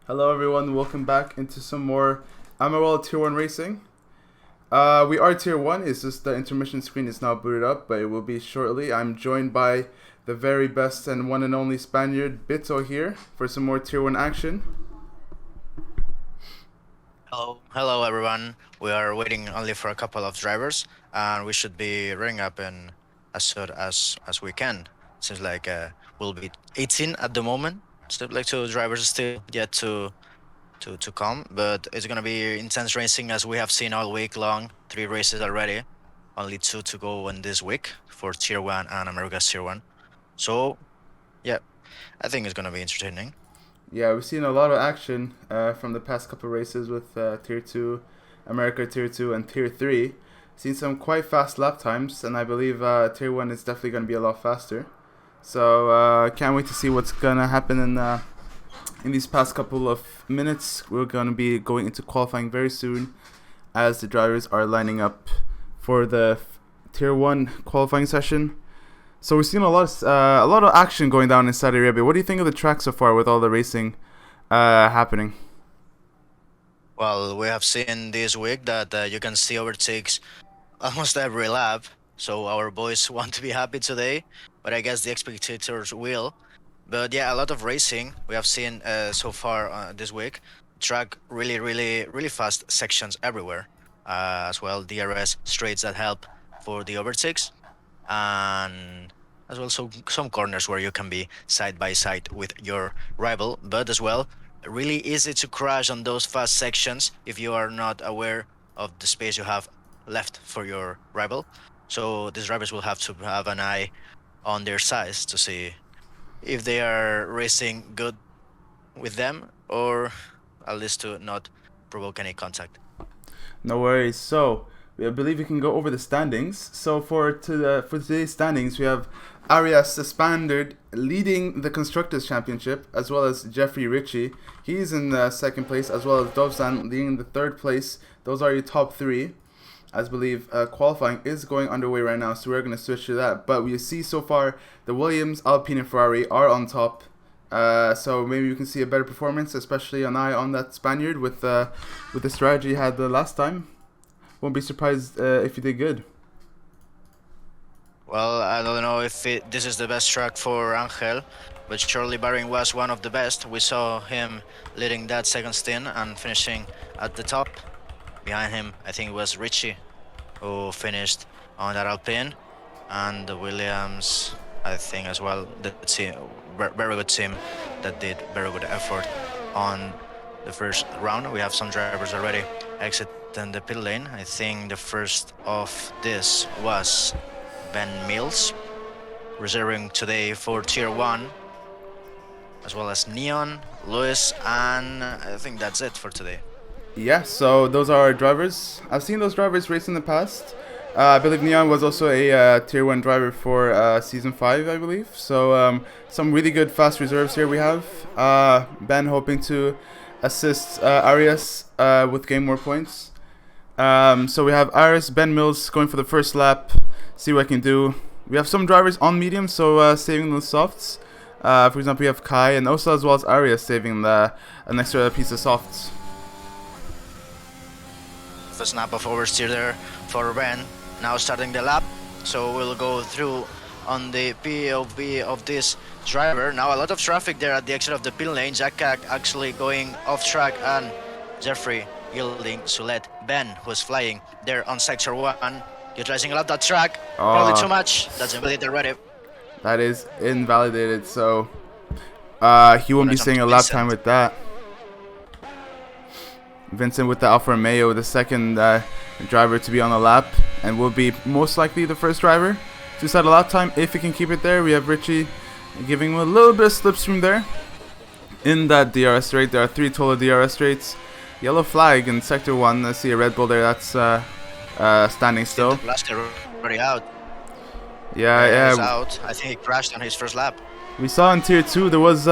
Hello everyone, welcome back into some more MRL Tier 1 racing. We are Tier 1, it's just the intermission screen is now booted up, but it will be shortly. I'm joined by the very best and one and only Spaniard, Bito, here for some more Tier 1 action. Hello everyone. We are waiting only for a couple of drivers, and we should be ring up in as soon as we can. Seems like we'll be 18 at the moment. Seems like two drivers still yet to come, but it's gonna be intense racing as we have seen all week long. 3 races already, only 2 to go in this week for Tier 1 and America's Tier 1. So, yeah, I think it's gonna be entertaining. Yeah, we've seen a lot of action from the past couple races with Tier 2, America Tier 2 and Tier 3. Seen some quite fast lap times, and I believe Tier 1 is definitely going to be a lot faster. So can't wait to see what's going to happen in these past couple of minutes. We're going to be going into qualifying very soon as the drivers are lining up for the Tier 1 qualifying session. So we're seeing a lot of action going down in Saudi Arabia. What do you think of the track so far with all the racing happening? Well, we have seen this week that you can see overtakes almost every lap. So our boys want to be happy today, but I guess the spectators will. But yeah, a lot of racing we have seen so far this week. Track really fast sections everywhere. As well, DRS straights that help for the overtakes, and as well some corners where you can be side by side with your rival, but as well really easy to crash on those fast sections if you are not aware of the space you have left for your rival. So these drivers will have to have an eye on their size to see if they are racing good with them, or at least to not provoke any contact. No worries. So I believe we can go over the standings. So for today's standings, we have Arias the Spaniard leading the Constructors' Championship, as well as Jeffrey Ritchie. He's in second place, as well as Dovzan leading the third place. Those are your top 3. As I believe qualifying is going underway right now, so we're going to switch to that. But we see so far the Williams, Alpine, and Ferrari are on top. So maybe you can see a better performance, especially an eye on that Spaniard with the strategy he had the last time. Won't be surprised if you did good. Well, I don't know if this is the best track for Angel, but surely Bahrain was one of the best. We saw him leading that second stint and finishing at the top. Behind him, I think it was Richie who finished on that Alpine, and the Williams, I think as well, the team, very good team that did very good effort on the first round. We have some drivers already exiting the pit lane. I think the first of this was Ben Mills, reserving today for Tier 1, as well as Neon, Lewis, and I think that's it for today. Yeah, so those are our drivers. I've seen those drivers race in the past. I believe Neon was also a Tier 1 driver for Season 5, I believe. So some really good fast reserves here we have. Ben hoping to assist Arias with getting more points. So we have Arias, Ben Mills going for the first lap. See what I can do. We have some drivers on medium, so saving the softs. For example, we have Kai and Osa as well as Arias saving an extra piece of softs. The snap of oversteer there for Ben. Now starting the lap, so we'll go through on the POV of this driver. Now a lot of traffic there at the exit of the pit lane. Jack actually going off track, and Jeffrey yielding to let Ben, who's flying there on sector 1, utilizing a lot that track. Probably too much. That's invalidated already. That is invalidated, so he won't be staying a lap time with that. Vincent with the Alfa Romeo, the second driver to be on the lap, and will be most likely the first driver to set a lap time if he can keep it there. We have Richie giving him a little bit of slipstream there in that DRS straight. There are 3 total DRS straights. Yellow flag in sector 1. I see a Red Bull there that's standing still. Blaster already out. Yeah. He's out. I think he crashed on his first lap. We saw in Tier 2 there was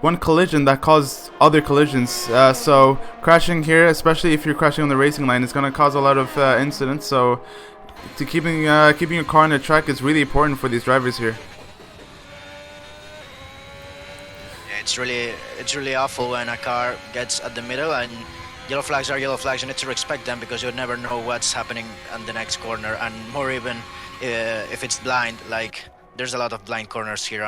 one collision that caused other collisions. So crashing here, especially if you're crashing on the racing line, is going to cause a lot of incidents. So keeping your car on the track is really important for these drivers here. it's really awful when a car gets at the middle and yellow flags are yellow flags. You need to respect them because you never know what's happening on the next corner, and more even if it's blind. Like there's a lot of blind corners here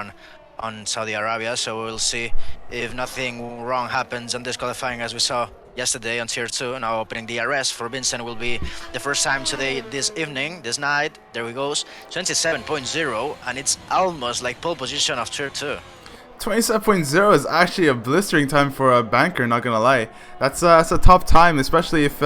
on Saudi Arabia, so we'll see if nothing wrong happens on this qualifying as we saw yesterday on Tier 2. Now opening the DRS for Vincent will be the first time today, this evening, this night. There we goes, 27.0, and it's almost like pole position of Tier 2. 27.0 is actually a blistering time for a banker, not gonna lie. That's a top time, especially if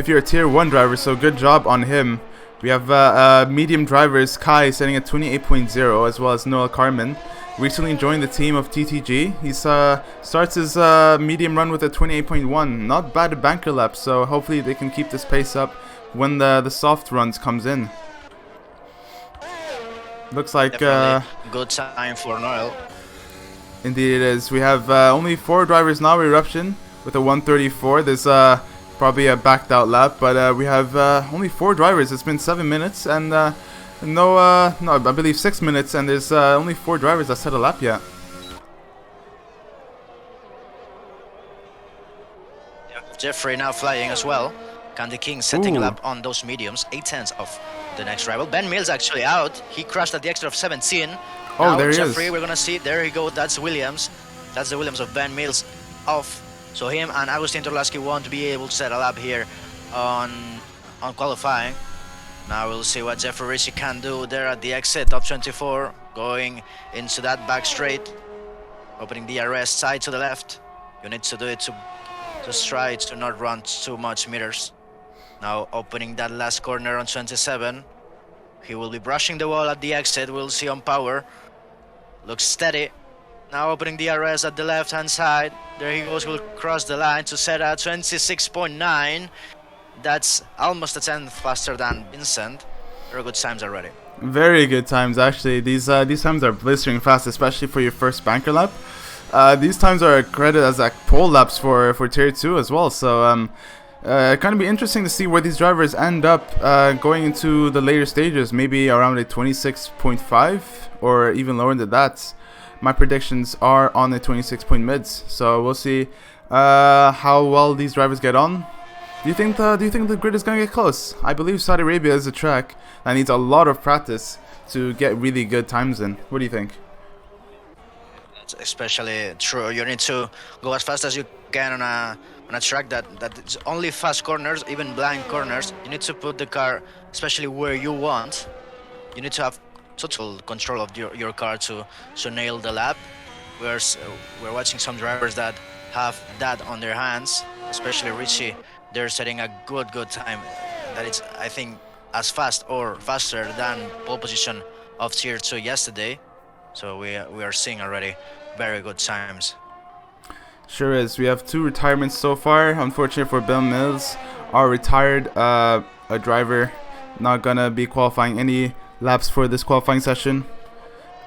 you're a Tier 1 driver, so good job on him. We have medium drivers, Kai setting at 28.0, as well as Noel Carmen. Recently joined the team of TTG. He starts his medium run with a 28.1. Not bad banker lap, so hopefully they can keep this pace up when the soft runs comes in. Looks like good time for Noel. Indeed it is. We have only 4 drivers now, Eruption, with a 134. There's probably a backed out lap, but we have only 4 drivers. It's been 7 minutes, and no, I believe 6 minutes, and there's only 4 drivers that set a lap yet. Jeffrey now flying as well. Candy King setting a lap on those mediums, 8/10 of the next rival. Ben Mills actually out. He crashed at the exit of 17. Oh, now, there he Jeffrey, is. we're gonna see. There he go. That's Williams. That's the Williams of Ben Mills off. So him and Agustin Torlaski won't be able to set a lap here on qualifying. Now we'll see what Jeffrey Ritchie can do there at the exit, top 24, going into that back straight, opening the DRS side to the left. You need to do it to just try to not run too much meters. Now opening that last corner on 27. He will be brushing the wall at the exit. We'll see on power. Looks steady. Now opening the DRS at the left-hand side. There he goes. Will cross the line to set a 26.9. That's almost a 10th faster than Vincent. Very good times already. Very good times, actually. These times are blistering fast, especially for your first banker lap. These times are credited as like pole laps for Tier 2 as well. So kind of be interesting to see where these drivers end up going into the later stages. Maybe around a 26.5 or even lower than that. My predictions are on the 26 point mids. So we'll see how well these drivers get on. Do you think the grid is gonna get close? I believe Saudi Arabia is a track that needs a lot of practice to get really good times in. What do you think? That's especially true. You need to go as fast as you can on a track that it's only fast corners, even blind corners. You need to put the car, especially where you want. You need to have total control of your car to nail the lap. We're watching some drivers that have that on their hands, especially Richie. They're setting a good time that it's, I think, as fast or faster than pole position of Tier 2 yesterday. So we are seeing already very good times. Sure is. We have 2 retirements so far. Unfortunately for Bill Mills, our retired a driver, not gonna be qualifying any laps for this qualifying session.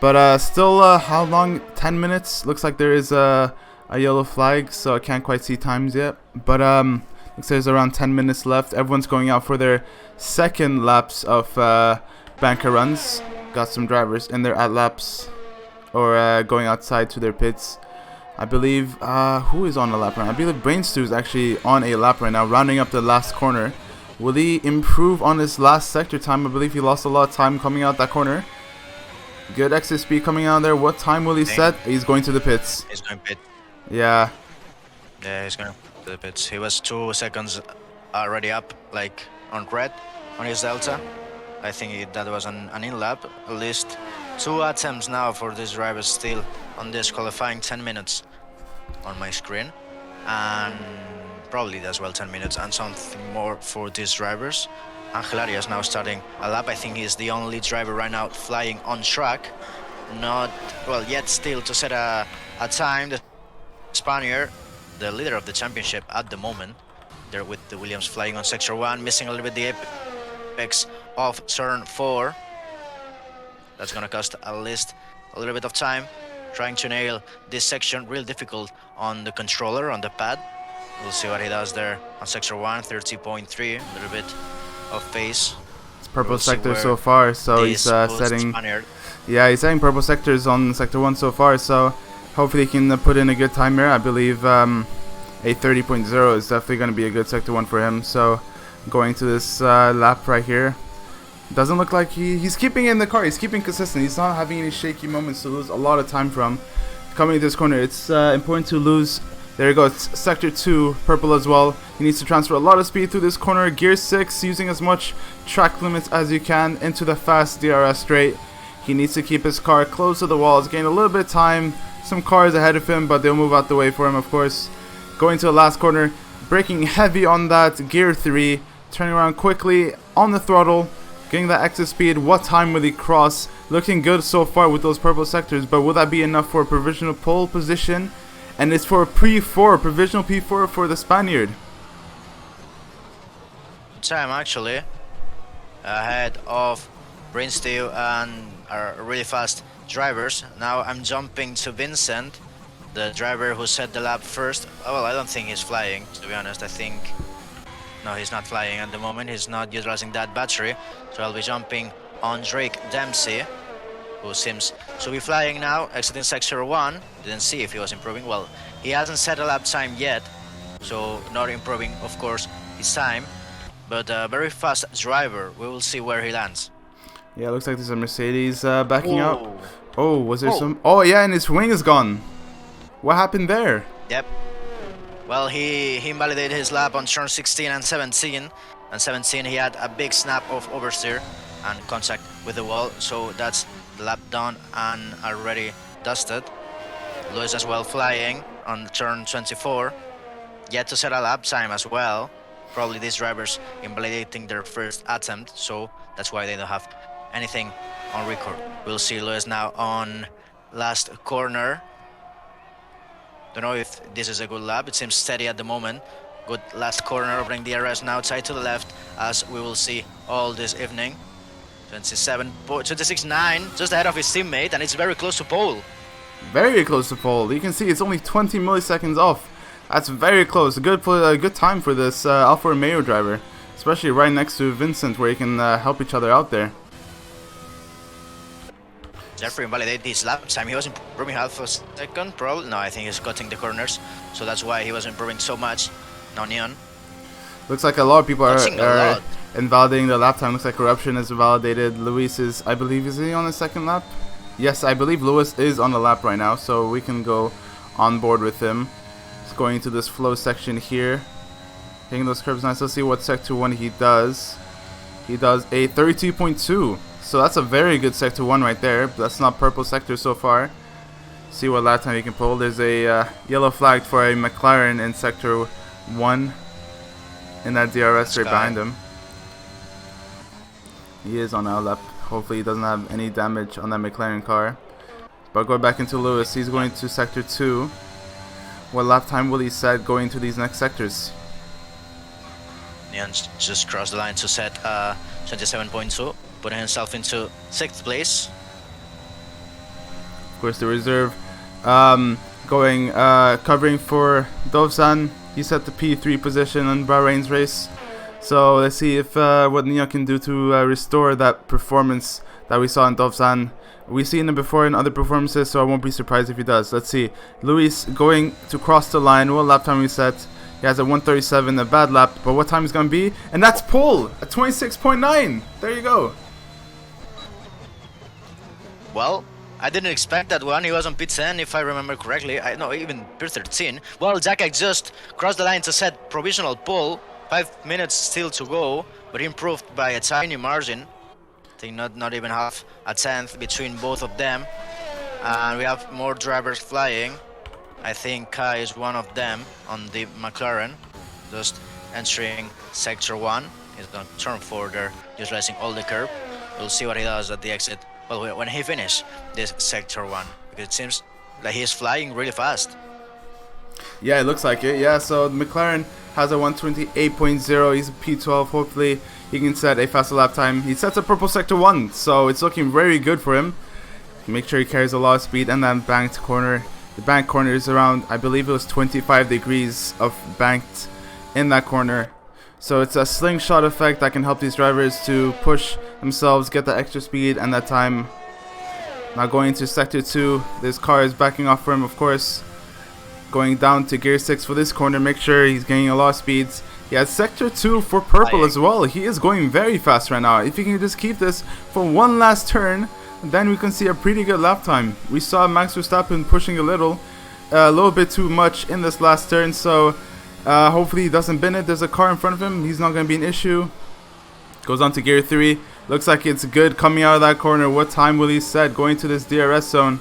But still, how long? 10 minutes. Looks like there is a yellow flag, so I can't quite see times yet. But looks like there's around 10 minutes left. Everyone's going out for their second laps of banker runs. Got some drivers in their at laps or going outside to their pits. I believe who is on a lap right now? I believe Brainstew is actually on a lap right now, rounding up the last corner. Will he improve on his last sector time? I believe he lost a lot of time coming out that corner. Good exit speed coming out there. What time will he set? He's going to the pits. He's going pit. Yeah. Yeah, he's going to the pits. He was 2 seconds already up, like on red on his delta. I think that was an in lap. At least 2 attempts now for this driver still on this qualifying 10 minutes on my screen. And probably as well 10 minutes and something more for these drivers. Angel Arias now starting a lap. I think he's the only driver right now flying on track. Not, well, yet still to set a time. The Spaniard, the leader of the championship at the moment. There with the Williams flying on sector 1, missing a little bit the apex of turn 4. That's gonna cost at least a little bit of time. Trying to nail this section, real difficult on the controller, on the pad. We'll see what he does there on sector 1, 30.3, a little bit of pace. It's purple sector so far, so he's setting. Spaniard. Yeah, he's setting purple sectors on sector 1 so far. So Hopefully he can put in a good time here. I believe a 30.0 is definitely going to be a good sector 1 for him. So going to this lap right here. Doesn't look like he's keeping in the car. He's keeping consistent. He's not having any shaky moments to lose a lot of time from. Coming to this corner, it's important to lose. There you go. It's sector 2, purple as well. He needs to transfer a lot of speed through this corner. Gear 6, using as much track limits as you can into the fast DRS straight. He needs to keep his car close to the walls, gain a little bit of time. Some cars ahead of him, but they'll move out the way for him, of course. Going to the last corner, braking heavy on that gear 3, turning around quickly on the throttle, getting that exit speed. What time will he cross? Looking good so far with those purple sectors, but will that be enough for a provisional pole position? And it's for a provisional P4 for the Spaniard. Time actually ahead of Brinsteel and our really fast drivers. Now I'm jumping to Vincent, the driver who set the lap first. Oh, well, I don't think he's flying, to be honest. I think no, he's not flying at the moment. He's not utilizing that battery, so I'll be jumping on Drake Dempsey, who seems to be flying now, exiting sector 1. Didn't see if he was improving. Well, he hasn't set a lap time yet, so not improving, of course, his time. But a very fast driver. We will see where he lands. Yeah, looks like there's a Mercedes backing out. Oh, was there some... Oh, yeah, and his wing is gone. What happened there? Yep. Well, he invalidated his lap on turn 16 and 17. And 17, he had a big snap of oversteer and contact with the wall. So that's the lap done and already dusted. Lewis as well flying on turn 24. Yet to set a lap time as well. Probably these drivers invalidating their first attempt, so that's why they don't have anything on record. We'll see Lewis now on last corner. Don't know if this is a good lap. It seems steady at the moment. Good last corner, opening the DRS now, tight to the left, as we will see all this evening. 26.9, just ahead of his teammate, and it's very close to pole. Very close to pole. You can see it's only 20 milliseconds off. That's very close. A good time for this Alfa Romeo driver, especially right next to Vincent, where you can help each other out there. Jeffrey invalidated his lap time. He was improving half a second, probably. No, I think he's cutting the corners, so that's why he was improving so much. No neon. Looks like a lot of people are invalidating the lap time. Looks like Corruption is validated. Luis is, I believe, is he on the second lap? Yes, I believe Lewis is on the lap right now, so we can go on board with him. Going into this flow section here, hitting those curves nice. Let's see what sector 1 he does. He does a 32.2, so that's a very good sector 1 right there. That's not purple sector so far. See what lap time he can pull. There's a yellow flag for a McLaren in sector 1 in that DRS right behind him. He is on our lap. Hopefully he doesn't have any damage on that McLaren car. But going back into Lewis, he's going to sector 2. What lap time will he set going to these next sectors? Neon just crossed the line to set 27.2, putting himself into 6th place. Of course, the reserve covering for Dovzan. He set the P3 position in Bahrain's race. So let's see if what Neon can do to restore that performance that we saw in Dovzan. We've seen him before in other performances, so I won't be surprised if he does. Let's see. Luis going to cross the line. What lap time we set? He has a 1:37, a bad lap, but what time is going to be? And that's pole at 26.9. There you go. Well, I didn't expect that one. He was on P10, if I remember correctly. No, even P13. Well, Jacka just crossed the line to set provisional pole. 5 minutes still to go, but improved by a tiny margin. I think not even half a tenth between both of them. And we have more drivers flying. I think Kai is one of them on the McLaren, just entering sector 1. He's going to turn 4 there, utilizing all the curb. We'll see what he does at the exit. Well, when he finishes this sector 1, because it seems like he's flying really fast. Yeah, it looks like it. Yeah, so McLaren has a 128.0. He's a P12. Hopefully, he can set a faster lap time. He sets a purple sector 1, so it's looking very good for him. Make sure he carries a lot of speed, and then banked corner. The bank corner is around, I believe it was 25 degrees of banked in that corner. So it's a slingshot effect that can help these drivers to push themselves, get that extra speed and that time. Now going to sector 2. This car is backing off for him, of course. Going down to gear 6 for this corner. Make sure he's gaining a lot of speeds. He has sector 2 for purple as well. He is going very fast right now. If he can just keep this for one last turn, then we can see a pretty good lap time. We saw Max Verstappen pushing a little bit too much in this last turn. So hopefully he doesn't bin it. There's a car in front of him. He's not going to be an issue. Goes on to gear 3. Looks like it's good coming out of that corner. What time will he set going to this DRS zone?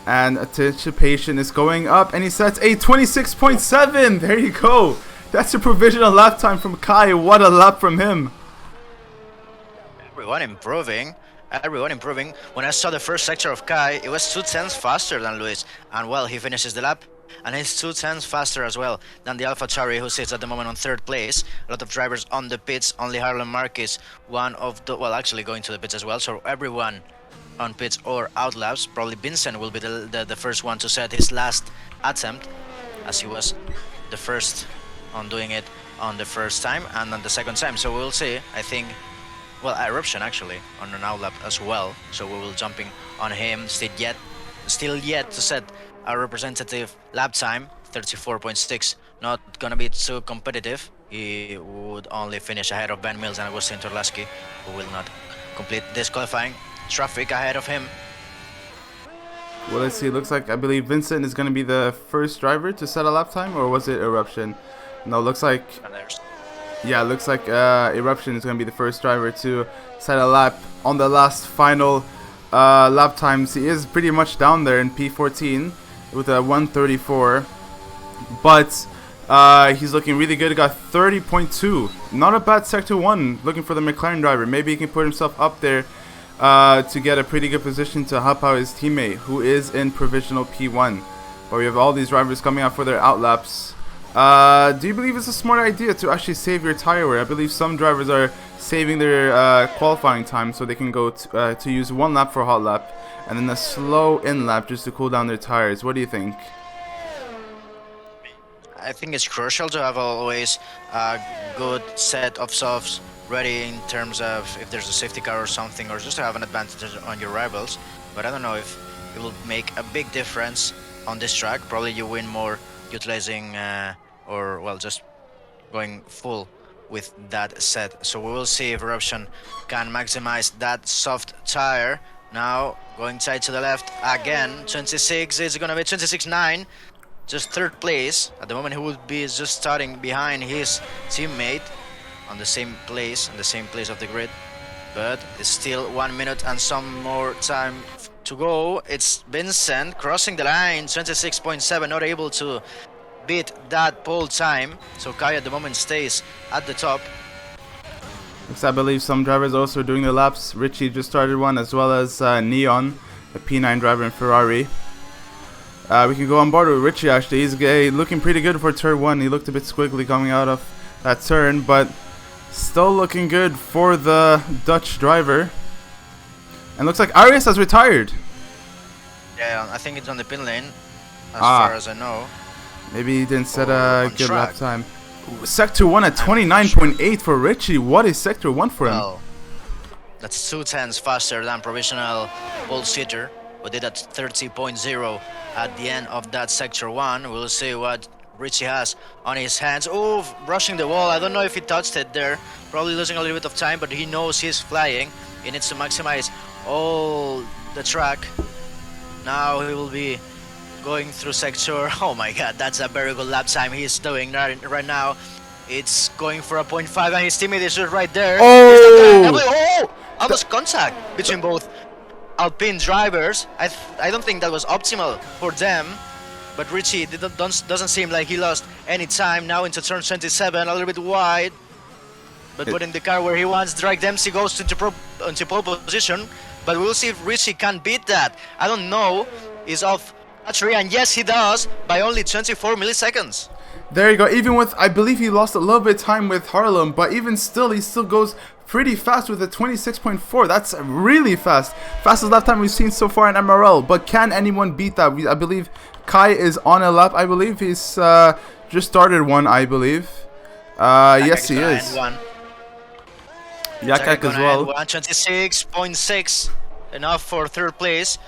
And anticipation is going up, and he sets a 26.7. There you go. That's a provisional lap time from Kai. What a lap from him. Everyone improving. Everyone improving. When I saw the first sector of Kai, it was 2/10 faster than Luis. And well, he finishes the lap. And he's 2/10 faster as well than the AlphaTauri, who sits at the moment on 3rd place. A lot of drivers on the pits. Only Harlan Marquez, one of the... Well, actually going to the pits as well. So everyone on pits or out laps. Probably Vincent will be the first one to set his last attempt, as he was the first on doing it on the first time and on the second time. So we'll see. I think, well, Eruption actually on an out lap as well. So we will jumping on him. Still yet to set a representative lap time, 34.6. Not gonna be too competitive. He would only finish ahead of Ben Mills and Agustin Torlaski, who will not complete this qualifying. Traffic ahead of him. Well, let's see. It looks like, I believe Vincent is going to be the first driver to set a lap time, or was it Eruption? No, looks like... Yeah, looks like Eruption is going to be the first driver to set a lap on the last final lap times. He is pretty much down there in P14 with a 134, but he's looking really good. He got 30.2. Not a bad sector 1. Looking for the McLaren driver. Maybe he can put himself up there to get a pretty good position to help out his teammate, who is in provisional P1. But we have all these drivers coming out for their outlaps. Do you believe it's a smart idea to actually save your tire wear? I believe some drivers are saving their qualifying time so they can go to use one lap for a hot lap and then a slow in lap just to cool down their tires. What do you think? I think it's crucial to have always a good set of softs ready in terms of if there's a safety car or something, or just to have an advantage on your rivals. But I don't know if it will make a big difference on this track. Probably you win more utilizing or well, just going full with that set. So we will see if Eruption can maximize that soft tire. Now going tight to the left again. 26 is gonna be 26.9, just 3rd place at the moment. He would be just starting behind his teammate on the same place, of the grid, but it's still 1 minute and some more time to go. It's Vincent crossing the line, 26.7, not able to beat that pole time. So Kai at the moment stays at the top. Next, I believe some drivers also doing the laps. Richie just started one, as well as Neon, a P9 driver in Ferrari. We can go on board with Richie actually. He's looking pretty good for turn 1. He looked a bit squiggly coming out of that turn, but still looking good for the Dutch driver. And looks like Arias has retired. Yeah, I think it's on the pin lane, as far as I know. Maybe he didn't set a good lap time. Ooh, sector 1 at 29.8 for Richie. What is sector 1 for him? Well, that's 2/10 faster than provisional pole sitter. We did at 30.0 at the end of that sector 1. We'll see what Richie has on his hands. Oh, brushing the wall. I don't know if he touched it there. Probably losing a little bit of time, but he knows he's flying. He needs to maximize all the track. Now he will be going through sector. Oh my god, that's a very good lap time he's doing right now. It's going for a 0.5 and his teammate is just right there. Oh! Almost contact between both Alpine drivers. I don't think that was optimal for them. But Richie doesn't seem like he lost any time. Now into turn 27, a little bit wide. But putting the car where he wants. Drake Dempsey goes into pole position. But we'll see if Richie can beat that. I don't know. He's off battery, and yes, he does, by only 24 milliseconds. There you go. Even with, I believe he lost a little bit of time with Harlem, but even still, he still goes pretty fast with a 26.4. That's really fast. Fastest lap time we've seen so far in MRL. But can anyone beat that? I believe Kai is on a lap. I believe he's just started one, I believe. Yes, he is. Yakak as well. 126.6. enough for third place.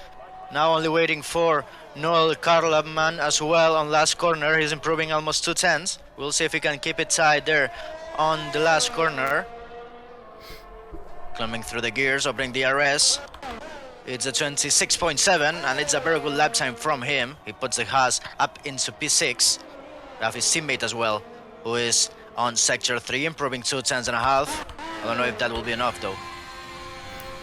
Now only waiting for Noel Karlabman as well on last corner. He's improving almost 2 tenths. We'll see if he can keep it tight there on the last corner. Climbing through the gears, opening the RS. It's a 26.7 and it's a very good lap time from him. He puts the Haas up into P6. We have his teammate as well, who is on sector 3, improving 2 tenths and a half. I don't know if that will be enough though.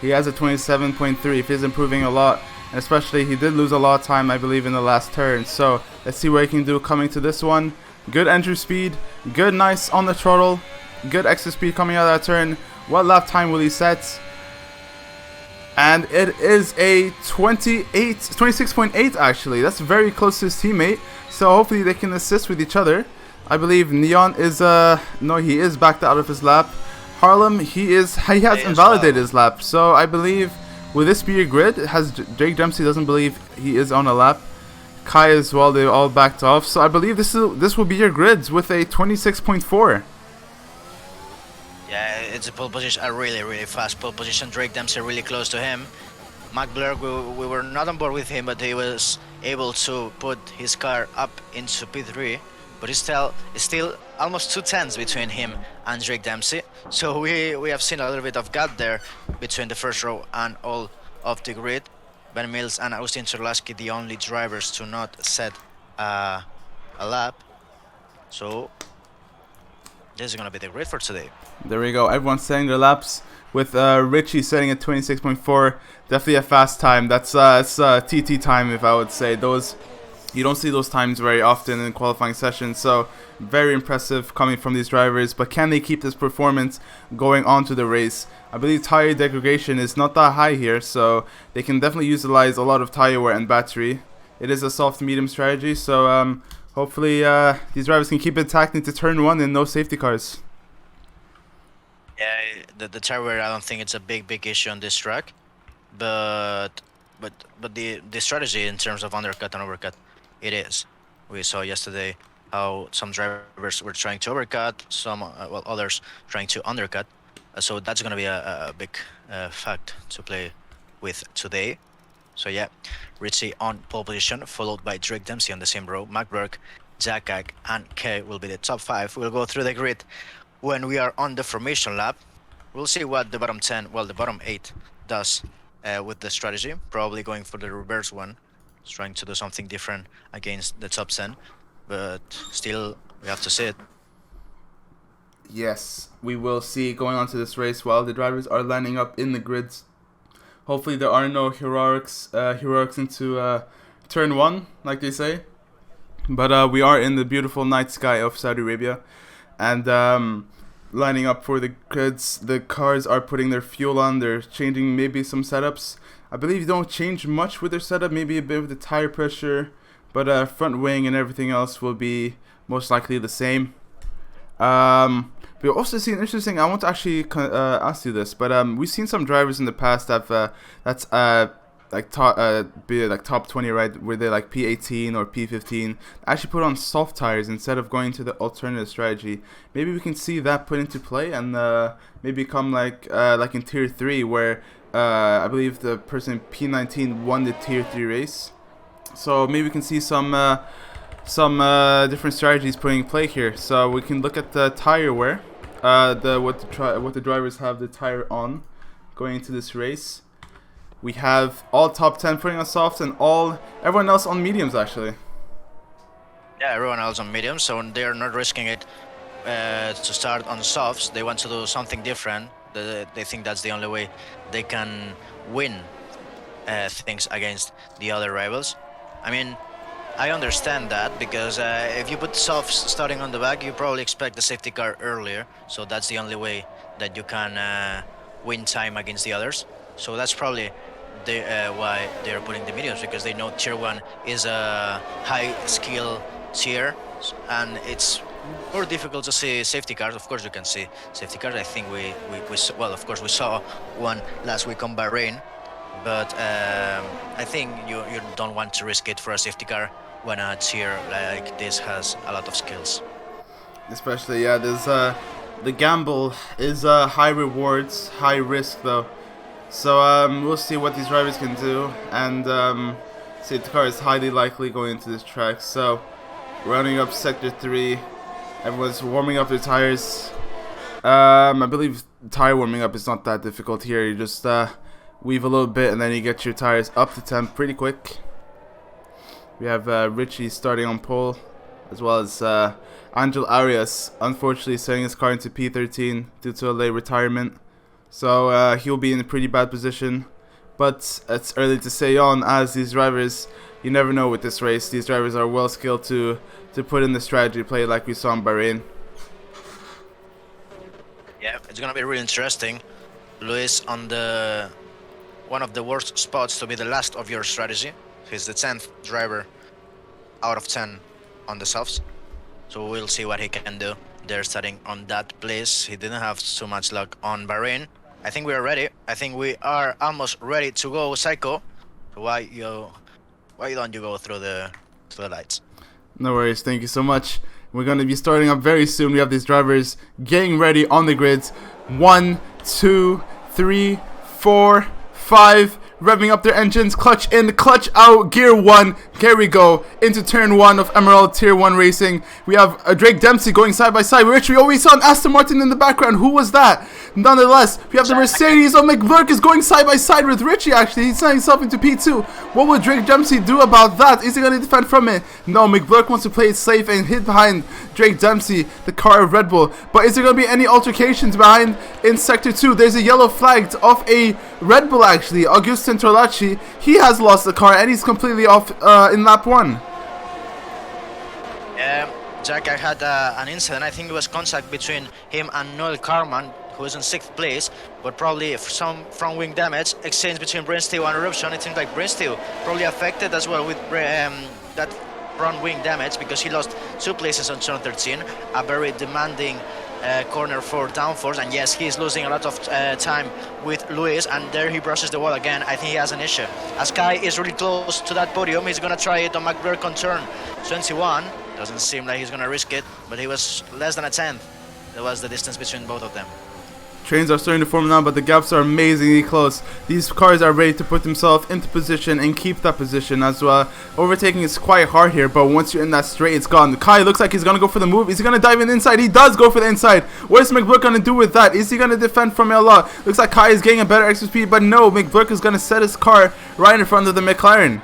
He has a 27.3. He's improving a lot. And especially, he did lose a lot of time, I believe, in the last turn. So, let's see what he can do coming to this one. Good entry speed. Good, nice on the throttle. Good exit speed coming out of that turn. What lap time will he set? And it is a 26.8 actually. That's very close to his teammate. So, hopefully, they can assist with each other. I believe Neon is, no, he is backed out of his lap. Harlem, he has invalidated his lap. So, I believe... will this be your grid? Drake Dempsey doesn't believe he is on a lap. Kai as well, they all backed off. So I believe this will be your grids with a 26.4. Yeah, it's a pole position, a really, really fast pole position. Drake Dempsey really close to him. Mac Blair, we were not on board with him, but he was able to put his car up into P3. But it's still almost 2 tenths between him and Drake Dempsey. So we have seen a little bit of gap there between the first row and all of the grid. Ben Mills and Austin Terlaski, the only drivers to not set a lap. So this is going to be the grid for today. There we go. Everyone's setting their laps with Richie setting at 26.4. Definitely a fast time. That's TT time, if I would say. You don't see those times very often in qualifying sessions, so very impressive coming from these drivers. But can they keep this performance going on to the race? I believe tire degradation is not that high here, so they can definitely utilize a lot of tire wear and battery. It is a soft medium strategy, so hopefully these drivers can keep it tacked into turn 1 and no safety cars. Yeah, the tire wear, I don't think it's a big issue on this track, but the strategy in terms of undercut and overcut, it is. We saw yesterday how some drivers were trying to overcut, some others trying to undercut. So that's going to be a big fact to play with today. So yeah, Richie on pole position, followed by Drake Dempsey on the same row. McBurk, Jakak, and Kay will be the top 5. We'll go through the grid when we are on the formation lap. We'll see what the bottom 10, well, the bottom 8 does with the strategy. Probably going for the reverse one. Trying to do something different against the top 10, but still we have to see it. Yes, we will see going on to this race while the drivers are lining up in the grids. Hopefully there are no heroics into turn 1, like they say. But we are in the beautiful night sky of Saudi Arabia, and lining up for the grids. The cars are putting their fuel on. They're changing maybe some setups. I believe they don't change much with their setup, maybe a bit with the tire pressure, but front wing and everything else will be most likely the same. We've also seen interesting. I want to actually ask you this, but we've seen some drivers in the past that's like top 20, right, where they're like P18 or P15, actually put on soft tires instead of going to the alternative strategy. Maybe we can see that put into play and maybe come like in tier 3 where I believe the person in P19 won the tier 3 race. So maybe we can see some different strategies putting in play here. So we can look at the tire wear, what the drivers have the tire on going into this race. We have all top 10 putting on softs and everyone else on mediums actually. Yeah, everyone else on mediums, so they're not risking it to start on softs. They want to do something different. They think that's the only way they can win things against the other rivals. I mean, I understand that because if you put softs starting on the back, you probably expect the safety car earlier. So that's the only way that you can win time against the others. So that's probably why they're putting the mediums, because they know tier 1 is a high skill tier and it's more difficult to see safety cars. Of course you can see safety cars. I think we well, of course we saw one last week on Bahrain, but I think you don't want to risk it for a safety car when a tier like this has a lot of skills. Especially, yeah, there's the gamble is high rewards, high risk though. So we'll see what these drivers can do, and safety car is highly likely going into this track. So running up sector 3, everyone's warming up their tires. I believe tire warming up is not that difficult here. You just weave a little bit and then you get your tires up to temp pretty quick. We have Richie starting on pole, as well as Angel Arias, unfortunately setting his car into P13 due to a late retirement. So he'll be in a pretty bad position, but it's early to say on, as these drivers, you never know with this race. These drivers are well skilled to put in the strategy play like we saw in Bahrain. Yeah, it's gonna be really interesting. Luis on the one of the worst spots to be the last of your strategy. He's the 10th driver out of 10 on the softs, so we'll see what he can do. They're starting on that place. He didn't have so much luck on Bahrain. I think we are ready. I think we are almost ready to go, Psycho. So why don't you go through the lights? No worries, thank you so much. We're going to be starting up very soon. We have these drivers getting ready on the grids. 1, 2, 3, 4, 5, revving up their engines, clutch in, clutch out, gear 1, here we go, into turn 1 of Emerald Tier 1 Racing. We have Drake Dempsey going side by side, which we always saw an Aston Martin in the background. Who was that? Nonetheless, we have the Mercedes of McBlurk is going side by side with Richie, actually. He's sending himself into P2. What will Drake Dempsey do about that? Is he going to defend from it? No, McBlurk wants to play it safe and hit behind Drake Dempsey, the car of Red Bull. But is there going to be any altercations behind in Sector 2? There's a yellow flagged off a Red Bull, actually. Augustin Torlacci, he has lost the car and he's completely off in lap 1. Jack, I had an incident. I think it was contact between him and Noel Carman, who was in 6th place, but probably some front wing damage. Exchange between Brainsteel and Eruption. It seems like Brainsteel probably affected as well with that front wing damage, because he lost 2 places on turn 13. A very demanding corner for downforce, and yes, he's losing a lot of time with Luis, and there he brushes the wall again. I think he has an issue. As Kai is really close to that podium, he's gonna try it on McBurk on turn 21. Doesn't seem like he's gonna risk it, but he was less than a 10th. That was the distance between both of them. Trains are starting to form now, but the gaps are amazingly close. These cars are ready to put themselves into position and keep that position as well. Overtaking is quite hard here, but once you're in that straight, it's gone. Kai looks like he's going to go for the move. Is he going to dive in inside? He does go for the inside. What is McBlurk going to do with that? Is he going to defend from Allah? Looks like Kai is getting a better extra speed, but no, McBlurk is going to set his car right in front of the McLaren.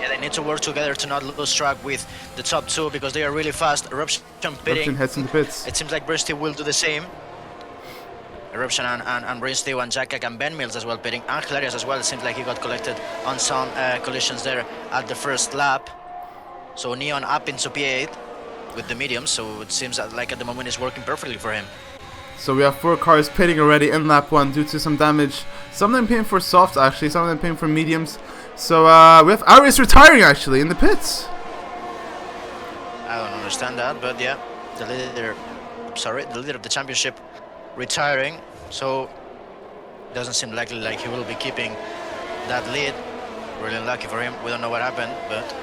Yeah, they need to work together to not lose track with the top 2, because they are really fast. Eruption pitting. Eruption heads into pits. It seems like Bristol will do the same. Eruption and Brainsteel and Jack and Ben Mills as well pitting. And Hilarious as well. It seems like he got collected on some collisions there at the first lap. So Neon up into P8 with the mediums. So it seems like at the moment it's working perfectly for him. So we have 4 cars pitting already in lap 1 due to some damage. Some of them pitting for softs actually, some of them pitting for mediums. So we have Arias retiring actually in the pits. I don't understand that, but yeah, the leader of the championship retiring, so doesn't seem likely like he will be keeping that lead. Really unlucky for him. We don't know what happened, but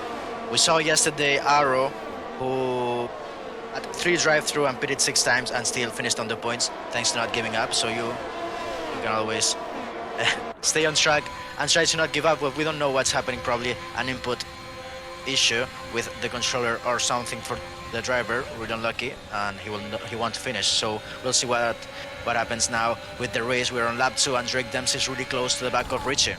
we saw yesterday Arrow, who had 3 drive-through and pitted 6 times and still finished on the points thanks to not giving up. So you can always stay on track and try to not give up, but we don't know what's happening. Probably an input issue with the controller or something for the driver. Really unlucky, and he won't finish. So we'll see what happens now with the race. We're on lap 2 and Drake Dempsey is really close to the back of Richie.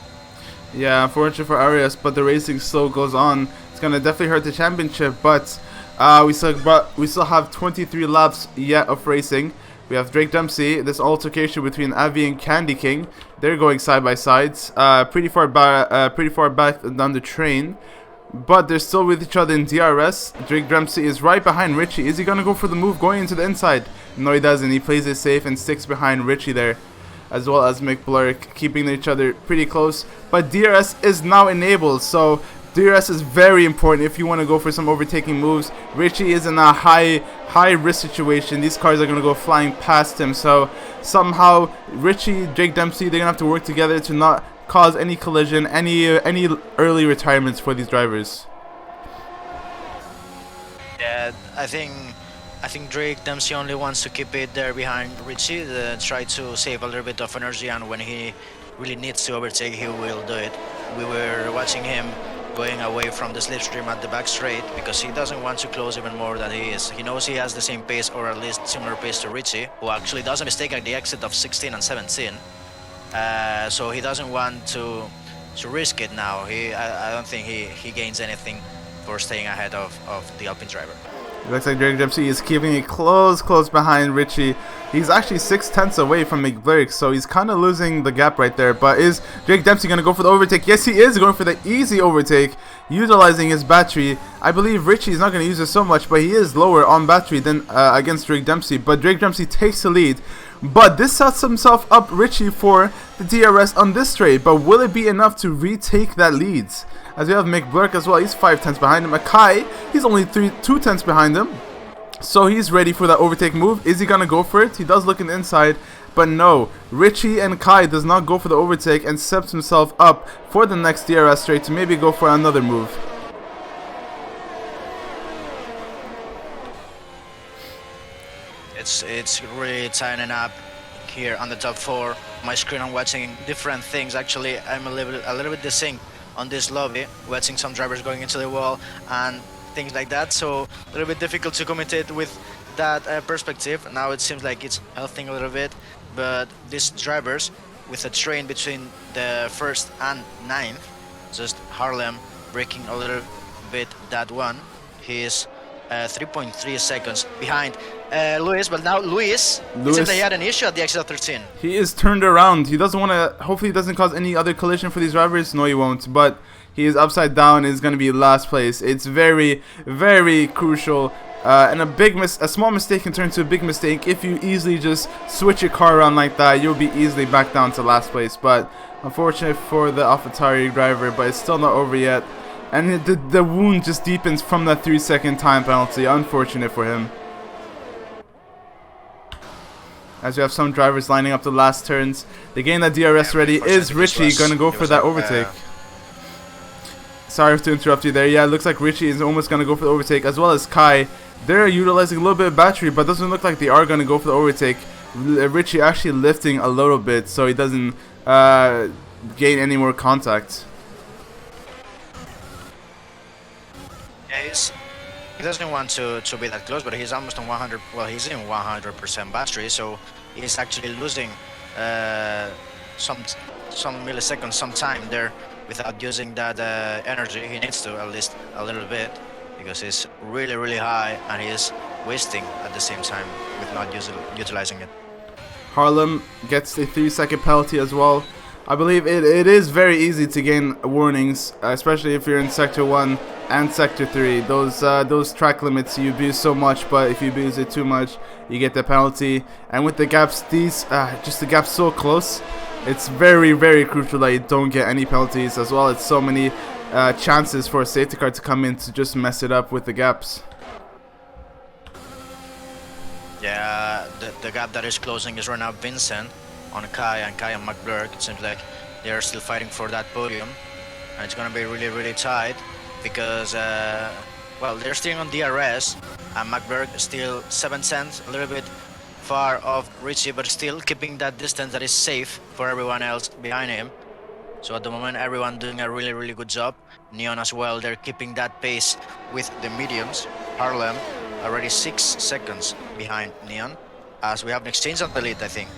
Yeah, unfortunate for Arias, but the racing still goes on. It's gonna definitely hurt the championship, but we still have 23 laps yet of racing. We have Drake Dempsey, this altercation between Avi and Candy King. They're going side by sides, pretty far back down the train, but they're still with each other in DRS. Drake Dempsey is right behind Richie. Is he gonna go for the move going into the inside? No, he doesn't. He plays it safe and sticks behind Richie there, as well as McBlurk, keeping each other pretty close. But DRS is now enabled, so DRS is very important if you want to go for some overtaking moves. Richie is in a high risk situation. These cars are going to go flying past him, so somehow Richie, Drake Dempsey, they're going to have to work together to not cause any collision, any early retirements for these drivers. Yeah, I I think Drake Dempsey only wants to keep it there behind Richie, try to save a little bit of energy, and when he really needs to overtake, he will do it. We were watching him going away from the slipstream at the back straight because he doesn't want to close even more than he is. He knows he has the same pace, or at least similar pace to Richie, who actually does a mistake at the exit of 16 and 17. So he doesn't want to risk it now. I don't think he gains anything for staying ahead of the Alpine driver. It looks like Drake Dempsey is keeping it close behind Richie. He's actually 6/10 away from McBlurk, so he's kind of losing the gap right there. But is Drake Dempsey going to go for the overtake? Yes, he is going for the easy overtake, utilizing his battery. I believe Richie is not going to use it so much, but he is lower on battery than against Drake Dempsey. But Drake Dempsey takes the lead. But this sets himself up, Richie, for the DRS on this straight. But will it be enough to retake that lead? As we have McBlurk as well, he's 5/10 behind him. Akai, he's only 2/10 behind him. So he's ready for that overtake move. Is he going to go for it? He does look in the inside, but no. Richie and Kai does not go for the overtake and sets himself up for the next DRS straight to maybe go for another move. It's really tightening up here on the top 4. My screen, I'm watching different things. Actually, I'm a little bit desynced on this lobby, watching some drivers going into the wall and things like that, so a little bit difficult to commentate with that perspective. Now it seems like it's healthing a little bit, but these drivers with a train between the 1st and 9th, just Harlem breaking a little bit that one. He is 3.3 seconds behind Luis, but now Luis, it seems that he had an issue at the exit of 13. He is turned around. He doesn't want to, hopefully he doesn't cause any other collision for these drivers. No, he won't, but he is upside down and is going to be last place. It's very, very crucial. And a small mistake can turn to a big mistake. If you easily just switch your car around like that, you'll be easily back down to last place. But unfortunate for the AlphaTauri driver, but it's still not over yet. And the wound just deepens from that 3-second time penalty. Unfortunate for him. As we have some drivers lining up the last turns. They're getting that DRS ready. Is Richie going to go for that overtake? Sorry to interrupt you there. Yeah, it looks like Richie is almost going to go for the overtake, as well as Kai. They're utilizing a little bit of battery, but doesn't look like they are going to go for the overtake. Richie actually lifting a little bit, so he doesn't gain any more contact. Yeah, he doesn't want to be that close, but he's almost on 100. Well, he's in 100% battery, so he's actually losing some milliseconds, some time there without using that energy. He needs to, at least a little bit, because it's really, really high, and he is wasting at the same time with not utilizing it. Harlem gets a 3-second penalty as well. I believe it is very easy to gain warnings, especially if you're in Sector 1 and Sector 3. Those track limits you abuse so much, but if you abuse it too much, you get the penalty. And with the gaps, just the gaps so close, it's very, very crucial that you don't get any penalties as well. It's so many chances for a safety car to come in to just mess it up with the gaps. Yeah, the gap that is closing is right now Vincent on Kai and McBlurk. It seems like they are still fighting for that podium, and it's gonna be really, really tight because well, they're still on DRS, and McBlurk is still 7/10, a little bit far off Richie, but still keeping that distance that is safe for everyone else behind him. So at the moment, everyone doing a really, really good job. Neon as well, they're keeping that pace with the mediums. Harlem already 6 seconds behind Neon, as we have an exchange on the lead, I think.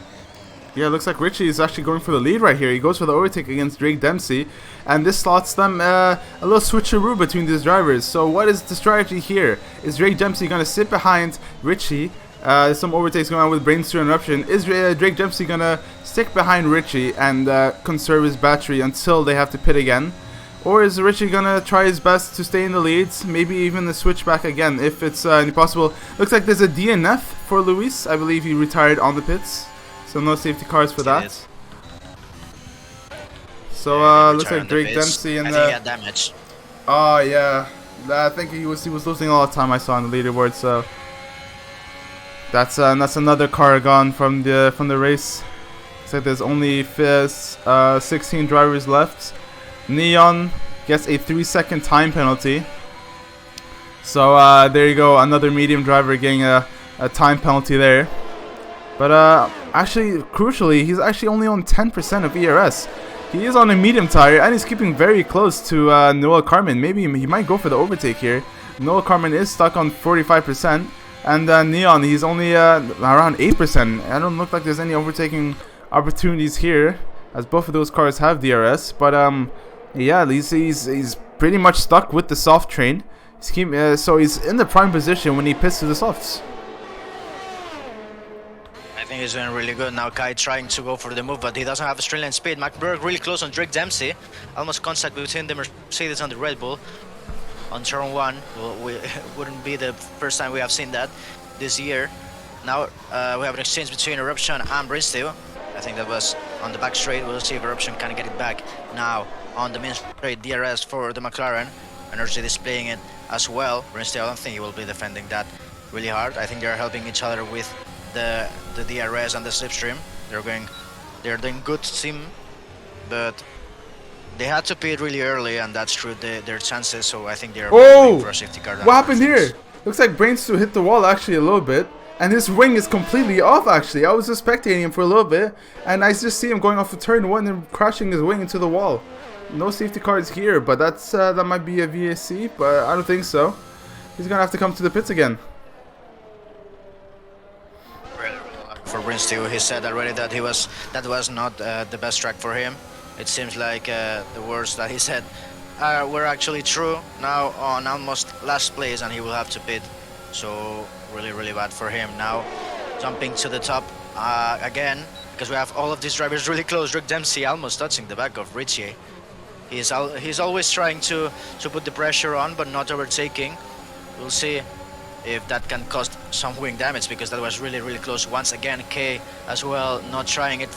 Yeah, it looks like Richie is actually going for the lead right here. He goes for the overtake against Drake Dempsey, and this slots them a little switcheroo between these drivers. So what is the strategy here? Is Drake Dempsey going to sit behind Richie? Some overtakes going on with Brainstorm Eruption. Is Drake Dempsey going to stick behind Richie and conserve his battery until they have to pit again? Or is Richie going to try his best to stay in the leads, maybe even the switch back again if it's possible? Looks like there's a DNF for Luis. I believe he retired on the pits. So no safety cars for that. So looks like Drake Dempsey and I think he had damage. Oh yeah, I think he was losing all the time. I saw on the leaderboard. So that's another car gone from the race. Looks like there's only 16 drivers left. Neon gets a 3-second time penalty. So there you go, another medium driver getting a a time penalty there. But actually, crucially, he's actually only on 10% of ERS. He is on a medium tire, and he's keeping very close to Noah Carmen. Maybe he might go for the overtake here. Noah Carmen is stuck on 45%, and Neon, he's only around 8%. I don't look like there's any overtaking opportunities here, as both of those cars have DRS. But yeah, he's pretty much stuck with the soft train. So he's in the prime position when he pits to the softs. I think he's doing really good now. Kai trying to go for the move, but he doesn't have Australian speed. McBurg really close on Drake Dempsey. Almost contact between the Mercedes and the Red Bull on turn 1. Well, it wouldn't be the first time we have seen that this year. Now we have an exchange between Eruption and Brinsteel. I think that was on the back straight. We'll see if Eruption can get it back. Now on the main straight, DRS for the McLaren. Energy displaying it as well. Brinsteel, I don't think he will be defending that really hard. I think they're helping each other with the DRS and the slipstream. They're doing good team, but they had to pit really early, and that screwed their chances. So I think they're waiting for a safety car. What happened here? Looks like Brainstew hit the wall actually a little bit, and his wing is completely off. Actually, I was just spectating him for a little bit, and I just see him going off of turn 1 and crashing his wing into the wall. No safety cars here, but that might be a VAC, but I don't think so. He's gonna have to come to the pits again. For Brinsteel, he said already that that was not the best track for him. It seems like the words that he said were actually true. Now on almost last place, and he will have to pit. So really bad for him. Now jumping to the top again, because we have all of these drivers really close. Rick Dempsey almost touching the back of Richie. He's always trying to put the pressure on, but not overtaking. We'll see if that can cost some wing damage, because that was really close. Once again, K as well not trying it.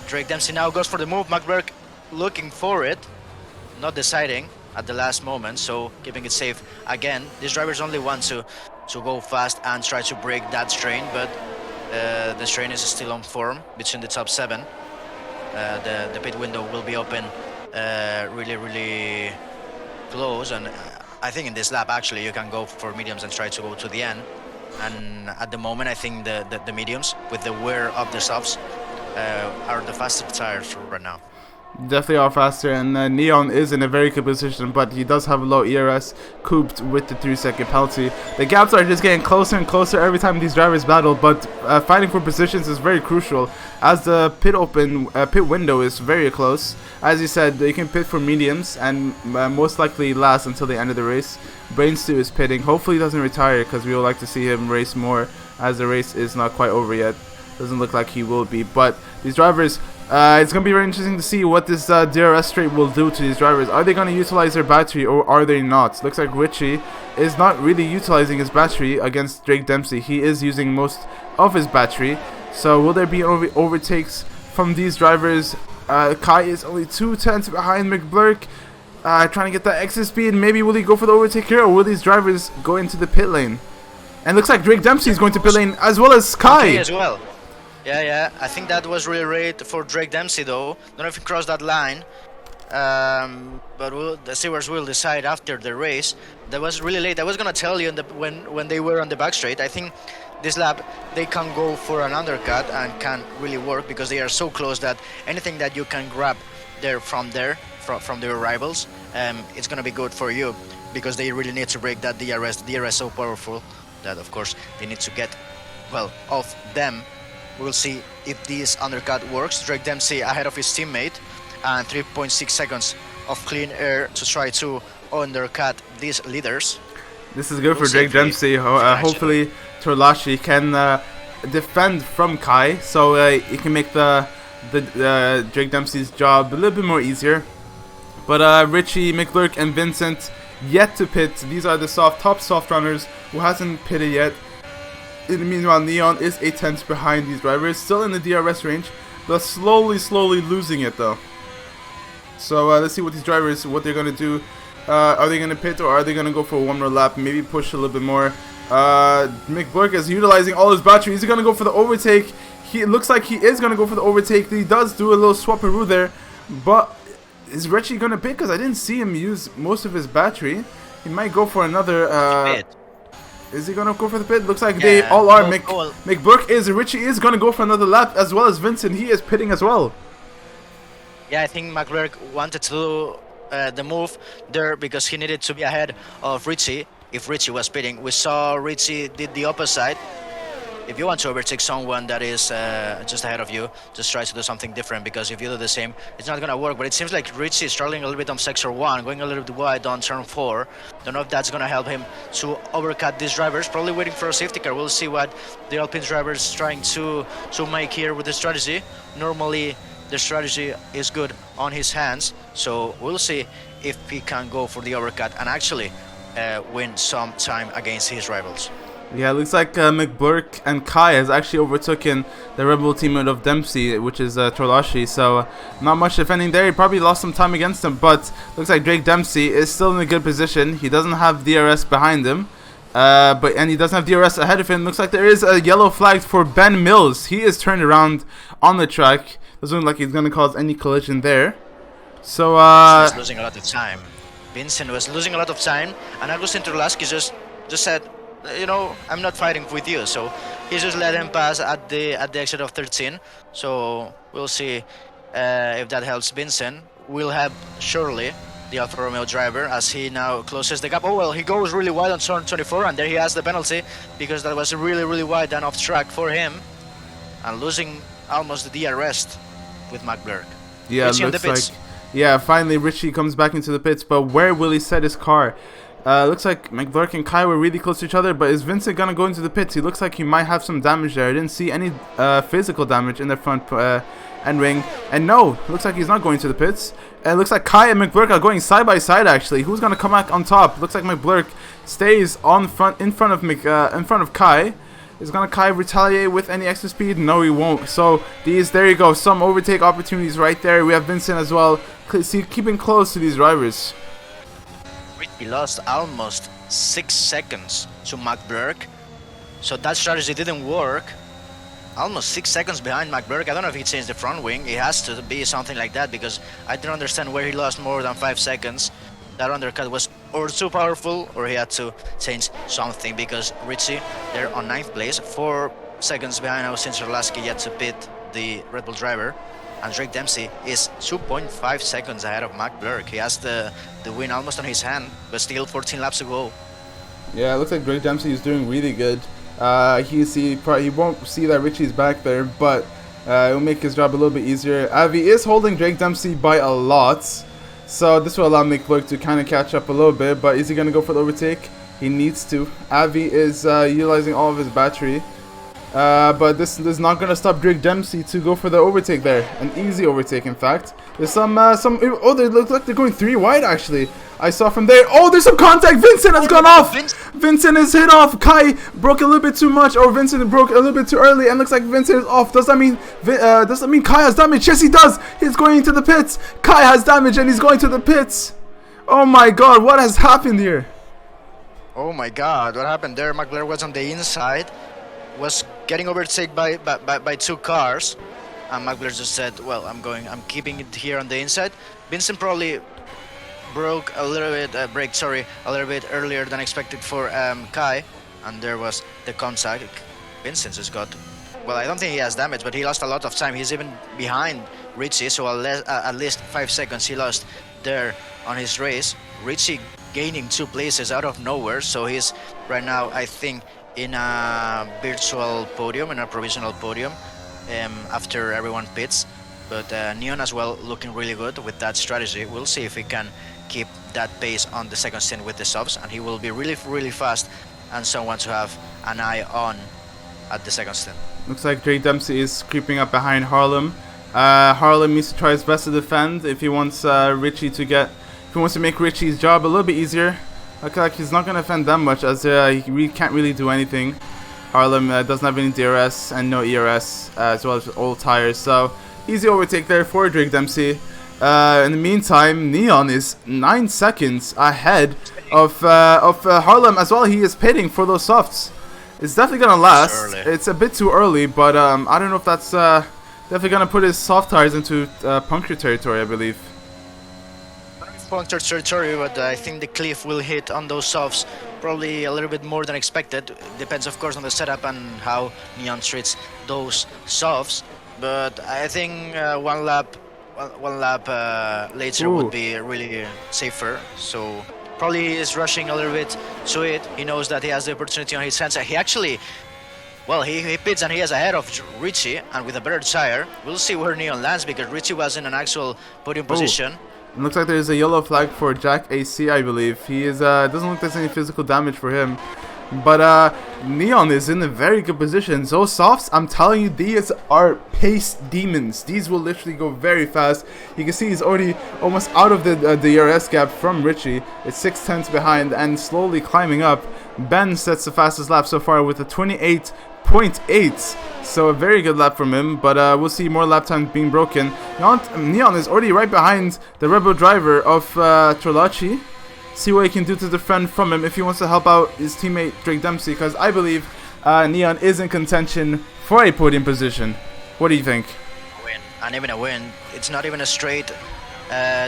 Drake Dempsey now goes for the move. McBurg looking for it, not deciding at the last moment, so keeping it safe again. These drivers only want to go fast and try to break that strain, but the strain is still on form between the top 7. The pit window will be open really close, and I think in this lap actually you can go for mediums and try to go to the end. And at the moment, I think the mediums with the wear of the softs are the fastest tires right now. Definitely are faster, and Neon is in a very good position, but he does have a low ERS cooped with the 3-second penalty. The gaps are just getting closer and closer every time these drivers battle, but fighting for positions is very crucial, as the pit window is very close. As you said, you can pit for mediums and most likely last until the end of the race. Brainstew is pitting. Hopefully he doesn't retire, because we would like to see him race more, as the race is not quite over yet. Doesn't look like he will be, but these drivers, it's going to be very interesting to see what this DRS straight will do to these drivers. Are they going to utilize their battery, or are they not? Looks like Richie is not really utilizing his battery against Drake Dempsey. He is using most of his battery. So will there be overtakes from these drivers? Kai is only 2/10 behind McBlurk, trying to get that exit speed. Maybe will he go for the overtake here, or will these drivers go into the pit lane? And looks like Drake Dempsey is going to pit lane, as well as Kai. Okay, as well. Yeah, I think that was really late for Drake Dempsey though. Don't know if he crossed that line, but the stewards will decide after the race. That was really late. I was gonna tell you when they were on the back straight. I think this lap they can go for an undercut and can really work, because they are so close that anything that you can grab from their rivals, it's gonna be good for you, because they really need to break that DRS. The DRS so powerful that of course they need to get off them. We'll see if this undercut works. Drake Dempsey ahead of his teammate, and 3.6 seconds of clean air to try to undercut these leaders. This is good for Drake Dempsey. Hopefully Torlashi can defend from Kai, so he can make the Drake Dempsey's job a little bit more easier. But Richie, McLurk, and Vincent yet to pit. These are the top soft runners who hasn't pitted yet. In the meanwhile, Neon is 8/10 behind these drivers, still in the DRS range, but slowly losing it though. So let's see what these drivers, what they're gonna do. Are they gonna pit, or are they gonna go for one more lap? Maybe push a little bit more. McBurk is utilizing all his battery. Is he gonna go for the overtake? It looks like he is gonna go for the overtake. He does do a little swapperoo there, but is Richie gonna pit? Because I didn't see him use most of his battery. He might go for another. Is he gonna go for the pit? Looks like they Yeah, all are. McBurk is. Richie is gonna go for another lap, as well as Vincent. He is pitting as well. Yeah, I think McBurk wanted to do the move there because he needed to be ahead of Richie if Richie was pitting. We saw Richie did the opposite. If you want to overtake someone that is just ahead of you, just try to do something different, because if you do the same, it's not gonna work. But it seems like Richie is struggling a little bit on sector 1, going a little bit wide on turn 4. Don't know if that's gonna help him to overcut these drivers. Probably waiting for a safety car. We'll see what the Alpine driver is trying to make here with the strategy. Normally, the strategy is good on his hands, so we'll see if he can go for the overcut and actually win some time against his rivals. Yeah, it looks like McBurk and Kai has actually overtaken the Red Bull teammate of Dempsey, which is Trolashi. So not much defending there. He probably lost some time against him, but looks like Drake Dempsey is still in a good position. He doesn't have DRS behind him, and he doesn't have DRS ahead of him. Looks like there is a yellow flag for Ben Mills. He is turned around on the track. Doesn't look like he's going to cause any collision there. So he's losing a lot of time. Vincent was losing a lot of time, and Agustin Trolaski just said, you know, I'm not fighting with you. So he just let him pass at the exit of 13. So we'll see if that helps Vincent. We'll have surely the Alfa Romeo driver as he now closes the gap. Oh well, he goes really wide on turn 24, and there he has the penalty because that was really wide and off track for him, and losing almost the DRS with McBurk. Yeah, it looks like. Yeah, finally Richie comes back into the pits, but where will he set his car? Looks like McBurk and Kai were really close to each other, but is Vincent gonna go into the pits? He looks like he might have some damage there. I didn't see any physical damage in the front end ring, and no, looks like he's not going to the pits. And it looks like Kai and McBurk are going side by side. Actually, who's gonna come back on top? Looks like McBurk stays in front of Kai. Is gonna Kai retaliate with any extra speed? No, he won't. So there you go, some overtake opportunities right there. We have Vincent as well, keeping close to these drivers. He lost almost 6 seconds to McBurk, so that strategy didn't work. Almost 6 seconds behind McBurk. I don't know if he changed the front wing. It has to be something like that, because I don't understand where he lost more than 5 seconds. That undercut was or too powerful, or he had to change something, because Richie, they're on 9th place, 4 seconds behind Austin Trolaski yet to pit the Red Bull driver. And Drake Dempsey is 2.5 seconds ahead of McBurk. He has the win almost on his hand, but still 14 laps to go. Yeah, it looks like Drake Dempsey is doing really good. He won't see that Richie's back there, but it will make his job a little bit easier. Avi is holding Drake Dempsey by a lot, so this will allow McBurk to kind of catch up a little bit. But is he going to go for the overtake? He needs to. Avi is utilizing all of his battery. But this is not going to stop Drake Dempsey to go for the overtake there. An easy overtake, in fact. There's oh, they look like they're going 3 wide, actually. I saw from there. Oh, there's some contact. Vincent has gone off. Vincent is hit off. Kai broke a little bit too much, or Vincent broke a little bit too early, and looks like Vincent is off. Does that mean Kai has damage? Yes, he does. He's going into the pits. Kai has damage, and he's going to the pits. Oh my God, what has happened here? Oh my God, what happened there? McBurk was on the inside, was getting overtaken by 2 cars, and McBurk just said, well, I'm keeping it here on the inside. Vincent probably broke a little bit, a little bit earlier than expected for Kai, and there was the contact. Vincent just got, well, I don't think he has damage, but he lost a lot of time. He's even behind Richie, so at least 5 seconds he lost there on his race. Richie gaining 2 places out of nowhere, so he's right now, I think, in a virtual podium, in a provisional podium, after everyone pits. But Neon as well looking really good with that strategy. We'll see if he can keep that pace on the second stint with the subs, and he will be really fast and someone to have an eye on at the second stint. Looks like Drake Dempsey is creeping up behind Harlem. Harlem needs to try his best to defend if he wants if he wants to make Richie's job a little bit easier. Looks like he's not going to defend that much, as he can't really do anything. Harlem doesn't have any DRS and no ERS, as well as old tires, so easy overtake there for Drake Dempsey. In the meantime, Neon is 9 seconds ahead of Harlem as well. He is pitting for those softs. It's definitely going to last. It's a bit too early, but I don't know if that's definitely going to put his soft tires into puncture territory, I believe. Puncture territory, but I think the cliff will hit on those softs probably a little bit more than expected. Depends, of course, on the setup and how Neon treats those softs. But I think one lap later would Ooh. be really safer. So probably is rushing a little bit to it. He knows that he has the opportunity on his hands. He actually, well, he pits and he is ahead of Richie, and with a better tire, we'll see where Neon lands because Richie was in an actual podium position. It looks like there's a yellow flag for Jack AC, I believe. He is doesn't look like there's any physical damage for him. But Neon is in a very good position. Those softs, I'm telling you, these are pace demons. These will literally go very fast. You can see he's already almost out of the DRS gap from Richie. It's 6/10 behind and slowly climbing up. Ben sets the fastest lap so far with a 28.8. So a very good lap from him, but we'll see more lap time being broken. Neon is already right behind the Rebel driver of Trolaci. See what he can do to defend from him if he wants to help out his teammate Drake Dempsey, because I believe Neon is in contention for a podium position. What do you think? Win, and even a win. It's not even a straight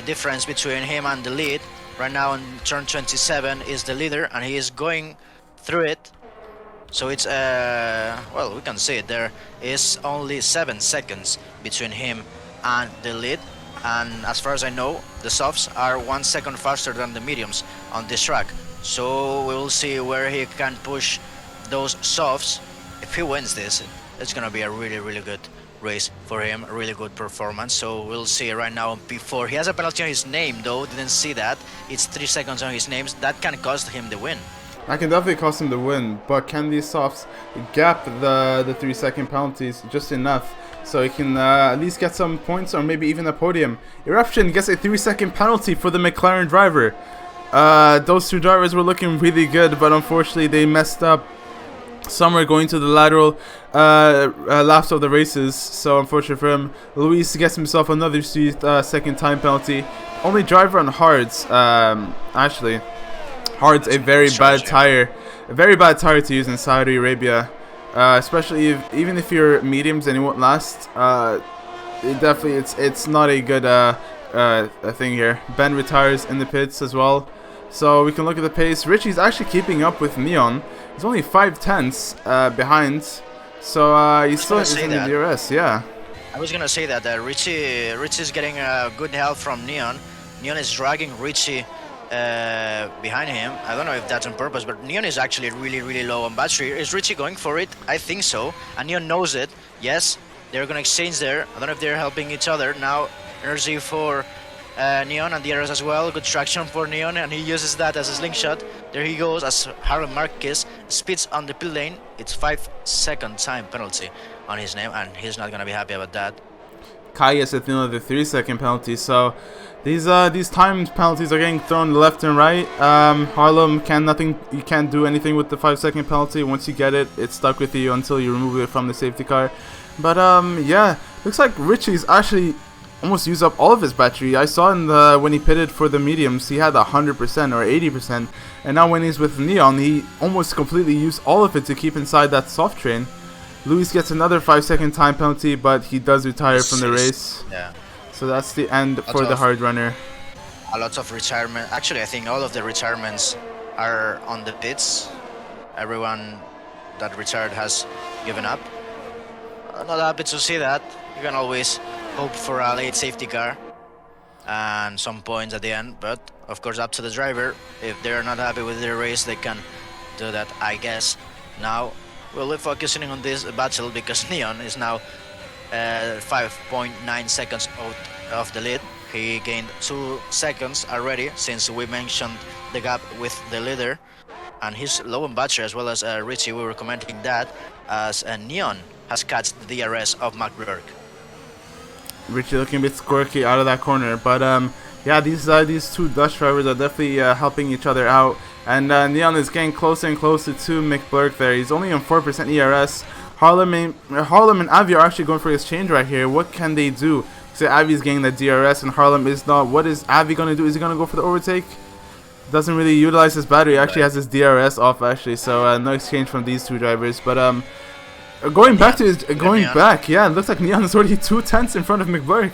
difference between him and the lead. Right now on turn 27 is the leader, and he is going through it. So it's, well, we can see it. There is only 7 seconds between him and the lead. And as far as I know, the softs are 1 second faster than the mediums on this track. So we will see where he can push those softs. If he wins this, it's gonna be a really good race for him, a really good performance. So we'll see right now on P4. He has a penalty on his name though, didn't see that. It's 3 seconds on his name. That can cost him the win. That can definitely cost him the win, but can these softs gap the 3 second penalties just enough so he can at least get some points or maybe even a podium? Eruption gets a 3 second penalty for the McLaren driver. Those two drivers were looking really good, but unfortunately they messed up somewhere going to the lateral laps of the races. So unfortunate for him. Luis gets himself another 3 second time penalty. Only driver on hards, actually. Hard's a very bad tire, to use in Saudi Arabia, especially even if you're mediums and it won't last. It's not a good thing here. Ben retires in the pits as well, so we can look at the pace. Richie's actually keeping up with Neon. He's only 5/10 behind, so he's still in the DRS. Yeah. I was gonna say that Richie's getting good help from Neon. Neon is dragging Richie behind him. I don't know if that's on purpose, but Neon is actually really low on battery. Is Richie going for it? I think so, and Neon knows it. Yes, they're gonna exchange there. I don't know if they're helping each other. Now energy for Neon and the others as well. Good traction for Neon, and he uses that as a slingshot. There he goes as Harold Marquez speeds on the pit lane. It's 5 second time penalty on his name, and he's not gonna be happy about that. Kai gets another 3 second penalty, so these timed penalties are getting thrown left and right. Harlem you can't do anything with the 5 second penalty. Once you get it, it's stuck with you until you remove it from the safety car. But yeah, looks like Richie's actually almost used up all of his battery. I saw when he pitted for the mediums, he had 100% or 80%, and now when he's with Neon, he almost completely used all of it to keep inside that soft train. Luis gets another 5 second time penalty, but he does retire from the race. Yeah. So that's the end for the hard runner. A lot of retirement. Actually, I think all of the retirements are on the pits. Everyone that retired has given up. Not happy to see that. You can always hope for a late safety car and some points at the end, but of course up to the driver. If they're not happy with their race, they can do that, I guess. Now we'll be focusing on this battle because Neon is now 5.9 seconds out of the lead. He gained 2 seconds already since we mentioned the gap with the leader, and he's low on battery as well as Richie. We were commenting that as Neon has catched the DRS of McBurk. Richie looking a bit squirky out of that corner, but yeah, these two Dutch drivers are definitely helping each other out, and Neon is getting closer and closer to McBurk there. He's only on 4% ERS. Harlem and Avi are actually going for his change right here. What can they do? So Avi's getting the DRS and Harlem is not. What is Avi going to do? Is he going to go for the overtake? Doesn't really utilize his battery. He actually has his DRS off actually, so no exchange from these two drivers. But yeah, it looks like Neon is already 2 tenths in front of McBurk.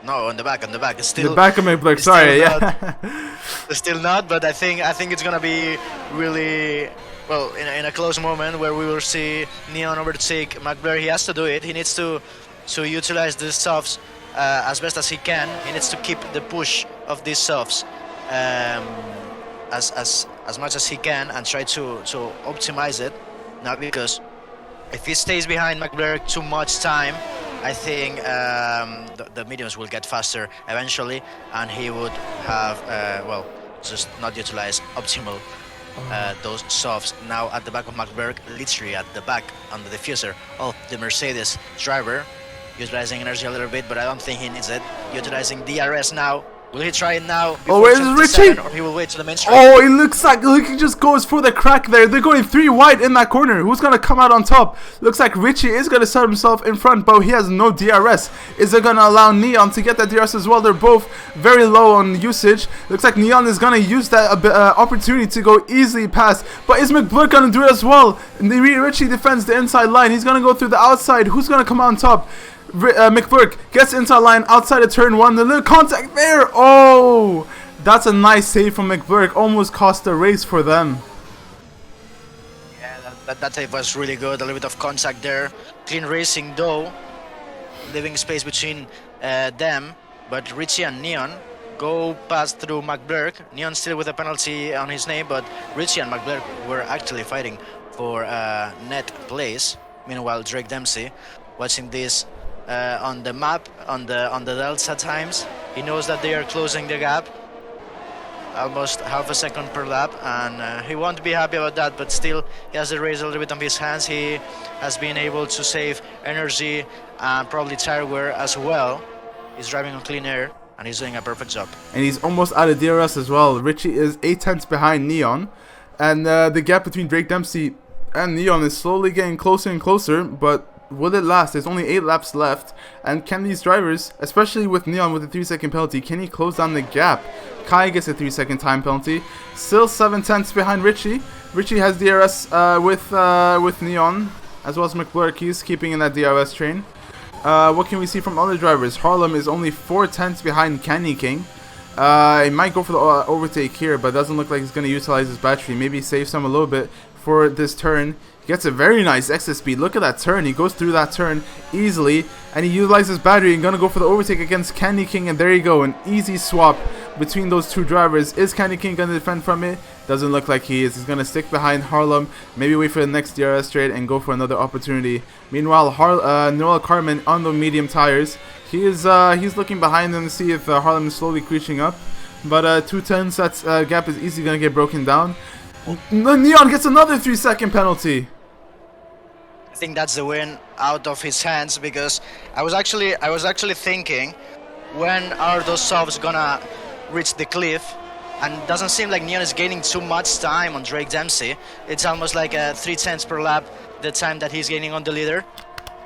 No, on the back. It's still The back of McBlurk. it's Sorry, still yeah. still not, but I think it's gonna be really well in a close moment where we will see Neon overtake McBlurk. He has to do it. He needs to utilize the softs as best as he can. He needs to keep the push of these softs um, as much as he can and try to optimize it. Not because if he stays behind McBlurk too much time, I think the mediums will get faster eventually, and he would have just not utilize optimal those softs. Now at the back of McBlurk, literally at the back on the diffuser. Oh, the Mercedes driver utilizing energy a little bit, but I don't think he needs it. Utilizing DRS now. Will he try it now? Oh, where's Richie? Or he will wait to the main straight? Oh, it looks like he just goes for the crack there. They're going 3 wide in that corner. Who's going to come out on top? Looks like Richie is going to set himself in front, but he has no DRS. Is it going to allow Neon to get that DRS as well? They're both very low on usage. Looks like Neon is going to use that opportunity to go easily past. But is McBlurk going to do it as well? Richie defends the inside line. He's going to go through the outside. Who's going to come out on top? McBlurk gets inside line outside of turn 1. The little contact there. Oh, that's a nice save from McBlurk. Almost cost the race for them. Yeah, that save was really good. A little bit of contact there. Clean racing though, leaving space between them. But Richie and Neon go past through McBlurk. Neon still with a penalty on his name, but Richie and McBlurk were actually fighting for net place. Meanwhile, Drake Dempsey watching this on the map, on the delta times. He knows that they are closing the gap, almost half a second per lap, and he won't be happy about that, but still he has the race a little bit on his hands. He has been able to save energy and probably tire wear as well. He's driving on clean air and he's doing a perfect job. And he's almost out of DRS as well. Richie is 8 tenths behind Neon, and the gap between Drake Dempsey and Neon is slowly getting closer and closer, but will it last? There's only 8 laps left, and can these drivers, especially with Neon with a 3-second penalty, can he close down the gap? Kai gets a 3-second time penalty, still 7 tenths behind Richie. Richie has DRS with Neon, as well as McBlurk. He's keeping in that DRS train. What can we see from other drivers? Harlem is only 4 tenths behind Candy King. He might go for the overtake here, but doesn't look like he's going to utilize his battery. Maybe save some a little bit for this turn. He gets a very nice exit speed. Look at that turn. He goes through that turn easily, and he utilizes battery and gonna go for the overtake against Candy King. And there you go, an easy swap between those two drivers. Is Candy King gonna defend from it? Doesn't look like he is. He's gonna stick behind Harlem, maybe wait for the next DRS straight and go for another opportunity. Meanwhile, Noel Carmen on the medium tires. He's looking behind him to see if Harlem is slowly creeping up. But 2 tenths, that gap is easily gonna get broken down. Neon gets another 3-second penalty. I think that's the win out of his hands, because I was actually thinking, when are those softs gonna reach the cliff? And it doesn't seem like Neon is gaining too much time on Drake Dempsey. It's almost like 3 tenths per lap the time that he's gaining on the leader.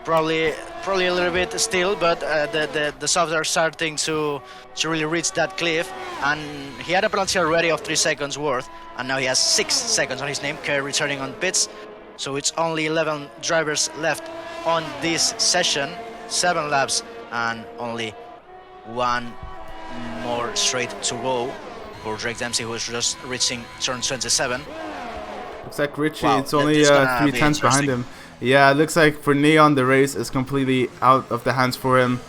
Probably a little bit still, but the softs are starting to really reach that cliff. And he had a penalty already of 3 seconds worth, and now he has 6 seconds on his name. Kerr returning on pits. So it's only 11 drivers left on this session, 7 laps, and only 1 more straight to go for Drake Dempsey, who is just reaching turn 27. Looks like Richie, Wow, it's only 3 tenths behind him. Yeah, it looks like for Neon, the race is completely out of the hands for him.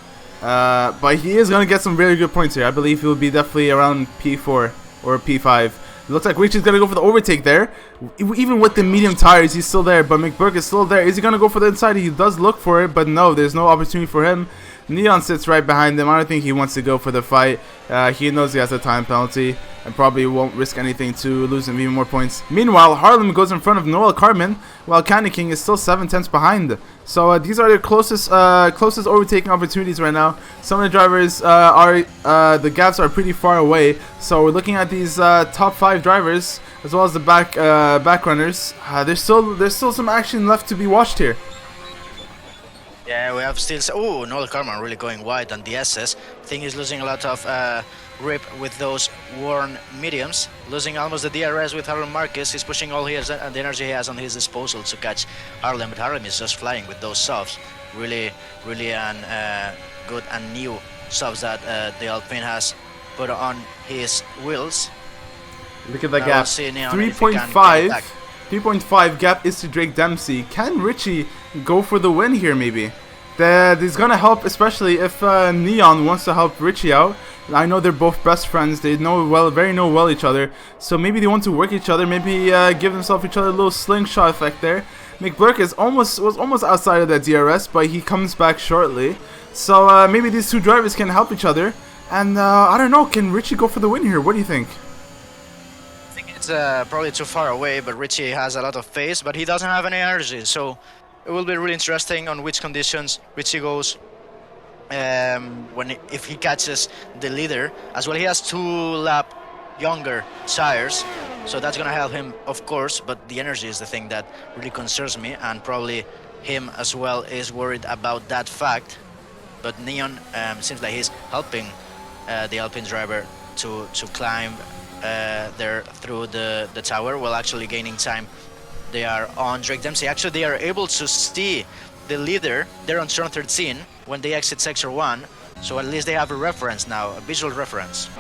But he is going to get some very good points here. I believe he'll be definitely around P4 or P5. It looks like Richie's going to go for the overtake there. Even with the medium tires, he's still there. But McBlurk is still there. Is he going to go for the inside? He does look for it, but no, there's no opportunity for him. Neon sits right behind him. I don't think he wants to go for the fight. He knows he has a time penalty and probably won't risk anything to lose him even more points. Meanwhile, Harlem goes in front of Noel Carmen, while Candy King is still 7 tenths behind. So these are their closest overtaking opportunities right now. Some of the drivers the gaps are pretty far away. So we're looking at these top 5 drivers as well as the back runners. There's still some action left to be watched here. Yeah, we have still. Oh, Noel Carman really going wide on the SS. I think he's losing a lot of grip with those worn mediums. Losing almost the DRS with Harlem Marquez. He's pushing all he has and the energy he has on his disposal to catch Harlem, but Harlem is just flying with those softs. really, really an good and new subs that the Alpine has put on his wheels. Look at the Now gap. we'll see Neon if he can get it back. 3.5 gap is to Drake Dempsey. Can Richie go for the win here maybe? He's gonna help, especially if Neon wants to help Richie out. I know they're both best friends. They know well each other. So maybe they want to work each other. Maybe give themselves each other a little slingshot effect there. McBurk was almost outside of that DRS, but he comes back shortly. So maybe these two drivers can help each other. And I don't know. Can Richie go for the win here? What do you think? I think it's probably too far away, but Richie has a lot of pace, but he doesn't have any energy. So it will be really interesting on which conditions Richie goes. If he catches the leader as well. He has 2 lap younger tires, so that's gonna help him, of course, but the energy is the thing that really concerns me, and probably him as well is worried about that fact. But Neon seems like he's helping the Alpine driver to climb there through the tower while actually gaining time. They are on Drake Dempsey. Actually, they are able to see the leader. They're on turn 13 when they exit sector 1, so at least they have a reference now, a visual reference.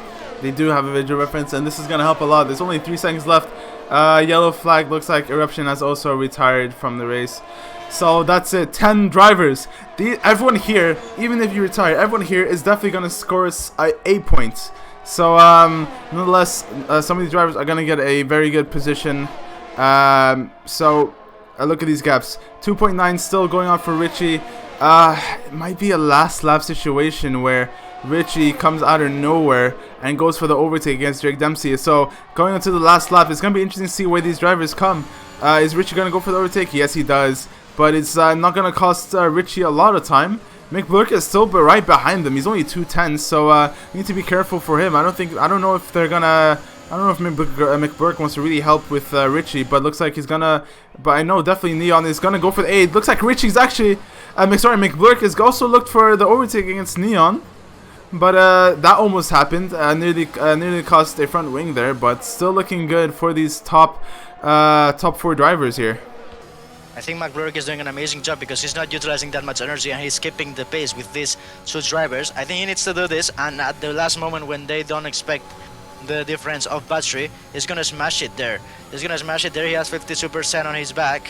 They do have a visual reference, and this is going to help a lot. There's only 3 seconds left. Yellow flag. Looks like Eruption has also retired from the race. So that's it. 10 drivers. Everyone here, even if you retire, everyone here is definitely going to score us 8 points. So nonetheless, some of these drivers are going to get a very good position. So look at these gaps. 2.9 still going on for Richie. It might be a last lap situation where Richie comes out of nowhere and goes for the overtake against Drake Dempsey. So going into the last lap, it's going to be interesting to see where these drivers come. Is Richie going to go for the overtake? Yes, he does. But it's not going to cost Richie a lot of time. McBurk is still right behind them. He's only 2:10, so we need to be careful for him. I don't know if they're gonna. I don't know if McBurk wants to really help with Richie, but looks like he's gonna. But I know definitely Neon is gonna go for the aid. Looks like Richie's actually. McBurk has also looked for the overtake against Neon, but that almost happened. Nearly cost a front wing there, but still looking good for these top 4 drivers here. I think McBurk is doing an amazing job because he's not utilizing that much energy and he's skipping the pace with these 2 drivers. I think he needs to do this, and at the last moment when they don't expect the difference of battery, he's gonna smash it there. He has 52% on his back,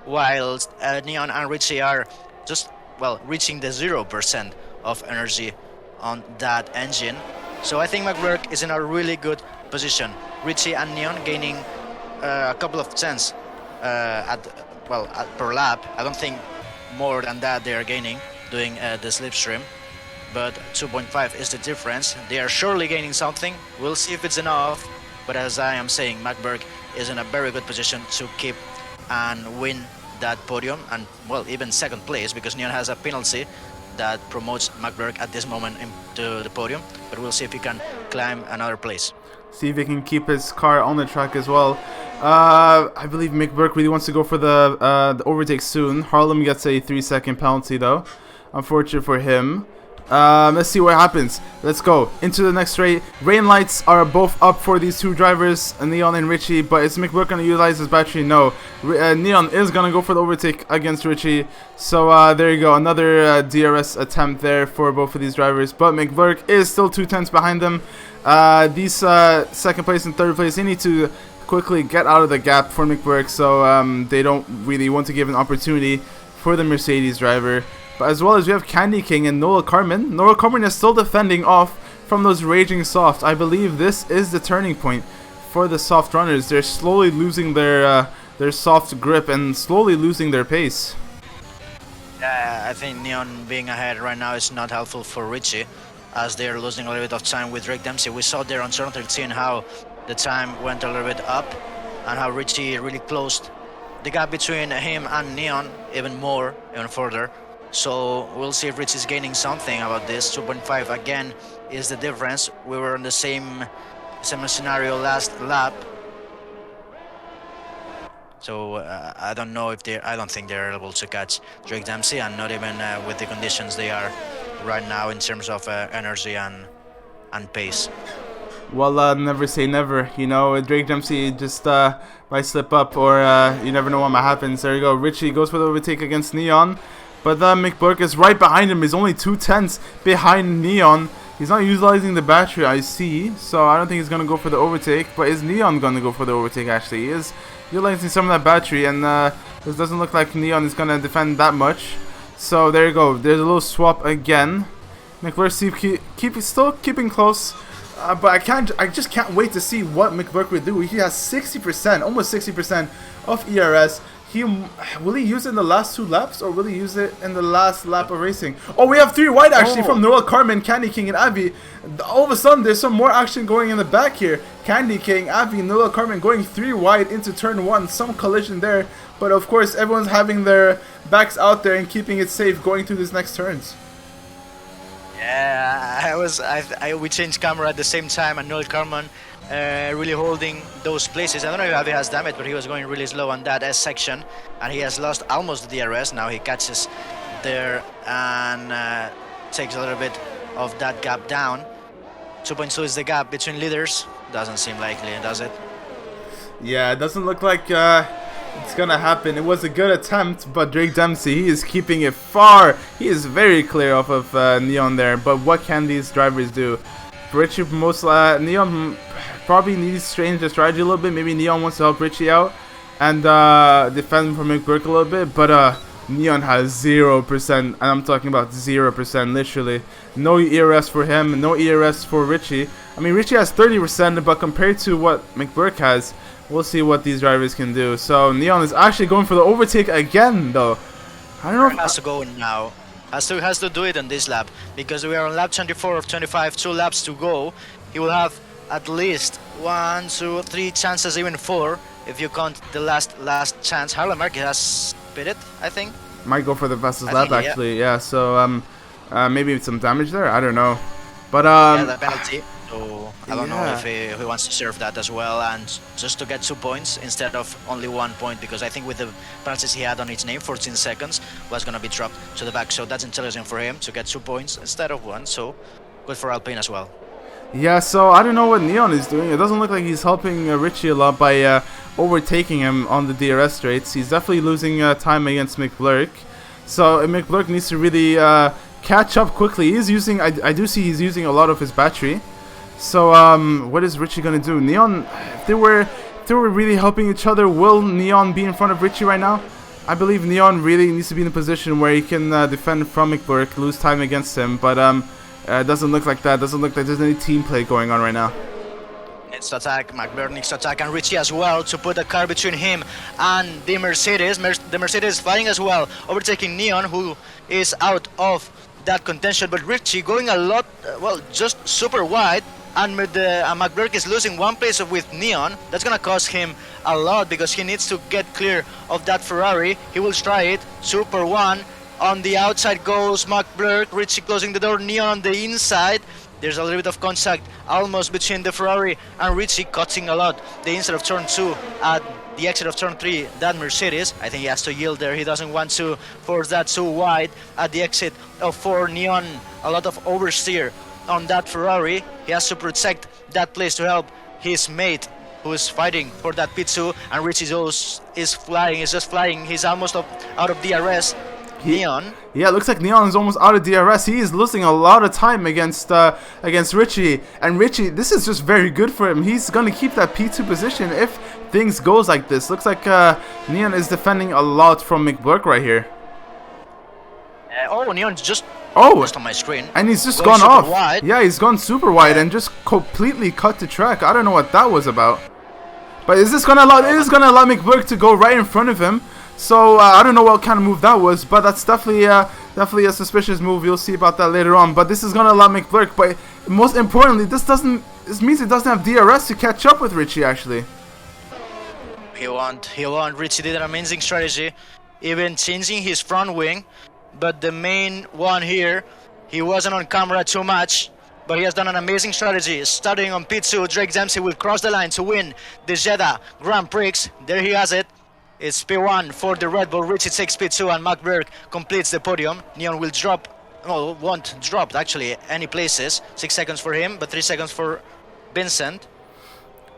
while Neon and Richie are just, well, reaching the 0% of energy on that engine. So I think McBurk is in a really good position. Richie and Neon gaining a couple of cents per lap. I don't think more than that they are gaining doing the slipstream, but 2.5 is the difference. They are surely gaining something. We'll see if it's enough, but as I am saying, McBurk is in a very good position to keep and win that podium, and well, even second place, because Neon has a penalty that promotes McBurk at this moment into the podium, but we'll see if he can climb another place. See if he can keep his car on the track as well. I believe McBurk really wants to go for the overtake soon. Harlem gets a 3-second penalty though. Unfortunate for him. Let's see what happens. Let's go into the next straight. Rain lights are both up for these 2 drivers, Neon and Richie, but is McBurk going to utilize his battery? No. Neon is going to go for the overtake against Richie. So there you go, another DRS attempt there for both of these drivers, but McBurk is still 2/10 behind them. These second place and third place, they need to quickly get out of the gap for McBurk, so they don't really want to give an opportunity for the Mercedes driver. But as well as we have Candy King and Noah Carmen. Noah Carmen is still defending off from those raging softs. I believe this is the turning point for the soft runners. They're slowly losing their soft grip and slowly losing their pace. I think Neon being ahead right now is not helpful for Richie, as they're losing a little bit of time with Drake Dempsey. We saw there on turn 13 how the time went a little bit up and how Richie really closed the gap between him and Neon even further. So we'll see if Richie's gaining something about this. 2.5 again is the difference. We were in the same scenario last lap. So I don't know if I don't think they're able to catch Drake Dempsey, and not even with the conditions they are right now in terms of energy and pace. Well, never say never. You know, Drake Dempsey just might slip up, or you never know what might happen. So there you go. Richie goes for the overtake against Neon. But McBurk is right behind him. He's only 2/10 behind Neon. He's not utilizing the battery, I see. So I don't think he's going to go for the overtake. But is Neon going to go for the overtake, actually? He is utilizing some of that battery. And this doesn't look like Neon is going to defend that much. So there you go. There's a little swap again. McBurk still keeping close. But I just can't wait to see what McBurk will do. He has 60%, almost 60% of ERS. Will he use it in the last 2 laps, or will he use it in the last lap of racing? Oh, we have 3 wide actually from Noel, Carmen, Candy King, and Avi. All of a sudden, there's some more action going in the back here. Candy King, Avi, Noel, Carmen going 3 wide into turn 1. Some collision there, but of course, everyone's having their backs out there and keeping it safe going through these next turns. Yeah, we changed camera at the same time, and Noel Carmen really holding those places. I don't know if Avi has damage, but he was going really slow on that S section, and he has lost almost the DRS. Now he catches there and takes a little bit of that gap down. 2.2 is the gap between leaders. Doesn't seem likely, does it? Yeah, it doesn't look like it's gonna happen. It was a good attempt, but Drake Dempsey, he is keeping it far. He is very clear off of Neon there. But what can these drivers do? Richie, Neon probably needs to change the strategy a little bit. Maybe Neon wants to help Richie out and defend from McBurk a little bit. But Neon has 0%, and I'm talking about 0%, literally. No ERS for him, no ERS for Richie. I mean, Richie has 30%, but compared to what McBurk has, we'll see what these drivers can do. So Neon is actually going for the overtake again, though. I don't know if he has to go now. Has to do it on this lap, because we are on lap 24 of 25, 2 laps to go. He will have at least 1, 2, 3 chances, even 4, if you count the last chance. Harlan Marquez has pitted, I think. Might go for the fastest lap, actually. Yeah. So maybe some damage there. I don't know. But yeah, the penalty. So I don't know if he wants to serve that as well, and just to get 2 points instead of only 1 point, because I think with the penalties he had on each name, 14 seconds was gonna be dropped to the back. So that's intelligent for him to get 2 points instead of 1. So good for Alpine as well. Yeah, so I don't know what Neon is doing. It doesn't look like he's helping Richie a lot by overtaking him on the DRS straights. He's definitely losing time against McBlurk. So McBlurk needs to really catch up quickly. He's using, I do see he's using a lot of his battery. So what is Richie gonna do? Neon, if they were really helping each other, will Neon be in front of Richie right now? I believe Neon really needs to be in a position where he can defend from McBlurk, lose time against him, but it doesn't look like that. Doesn't look like there's any team play going on right now. Needs to attack, McBurn needs to attack, and Richie as well to put a car between him and the Mercedes. The Mercedes fighting as well, overtaking Neon, who is out of that contention. But Richie going a lot, well, just super wide, and McBurk is losing 1 place with Neon. That's gonna cost him a lot, because he needs to get clear of that Ferrari. He will try it, super 1. On the outside goes McBlurk, Richie closing the door, Neon on the inside. There's a little bit of contact almost between the Ferrari and Richie, cutting a lot the inside of turn 2 at the exit of turn 3, that Mercedes. I think he has to yield there. He doesn't want to force that too wide at the exit of 4. Neon, a lot of oversteer on that Ferrari. He has to protect that place to help his mate, who is fighting for that P2, and Richie is just flying. He's almost out of DRS. Neon. Yeah, it looks like Neon is almost out of DRS. He is losing a lot of time against Richie. And Richie, this is just very good for him. He's going to keep that P2 position if things goes like this. Looks like Neon is defending a lot from McBlurk right here. Neon's just on my screen. And he's just gone off. Wide. Yeah, he's gone super wide and just completely cut the track. I don't know what that was about. But is this going to allow McBlurk to go right in front of him? So I don't know what kind of move that was, but that's definitely a suspicious move. You'll see about that later on. But this is gonna allow McBlurk. But most importantly, this means it doesn't have DRS to catch up with Richie. Actually, he won't. Richie did an amazing strategy, even changing his front wing. But the main one here, he wasn't on camera too much, but he has done an amazing strategy. Starting on P2, Drake Dempsey will cross the line to win the Jeddah Grand Prix. There he has it. It's P1 for the Red Bull. Richie takes P2 and McBurk completes the podium. Neon will drop, well, won't drop actually any places. 6 seconds for him, but 3 seconds for Vincent.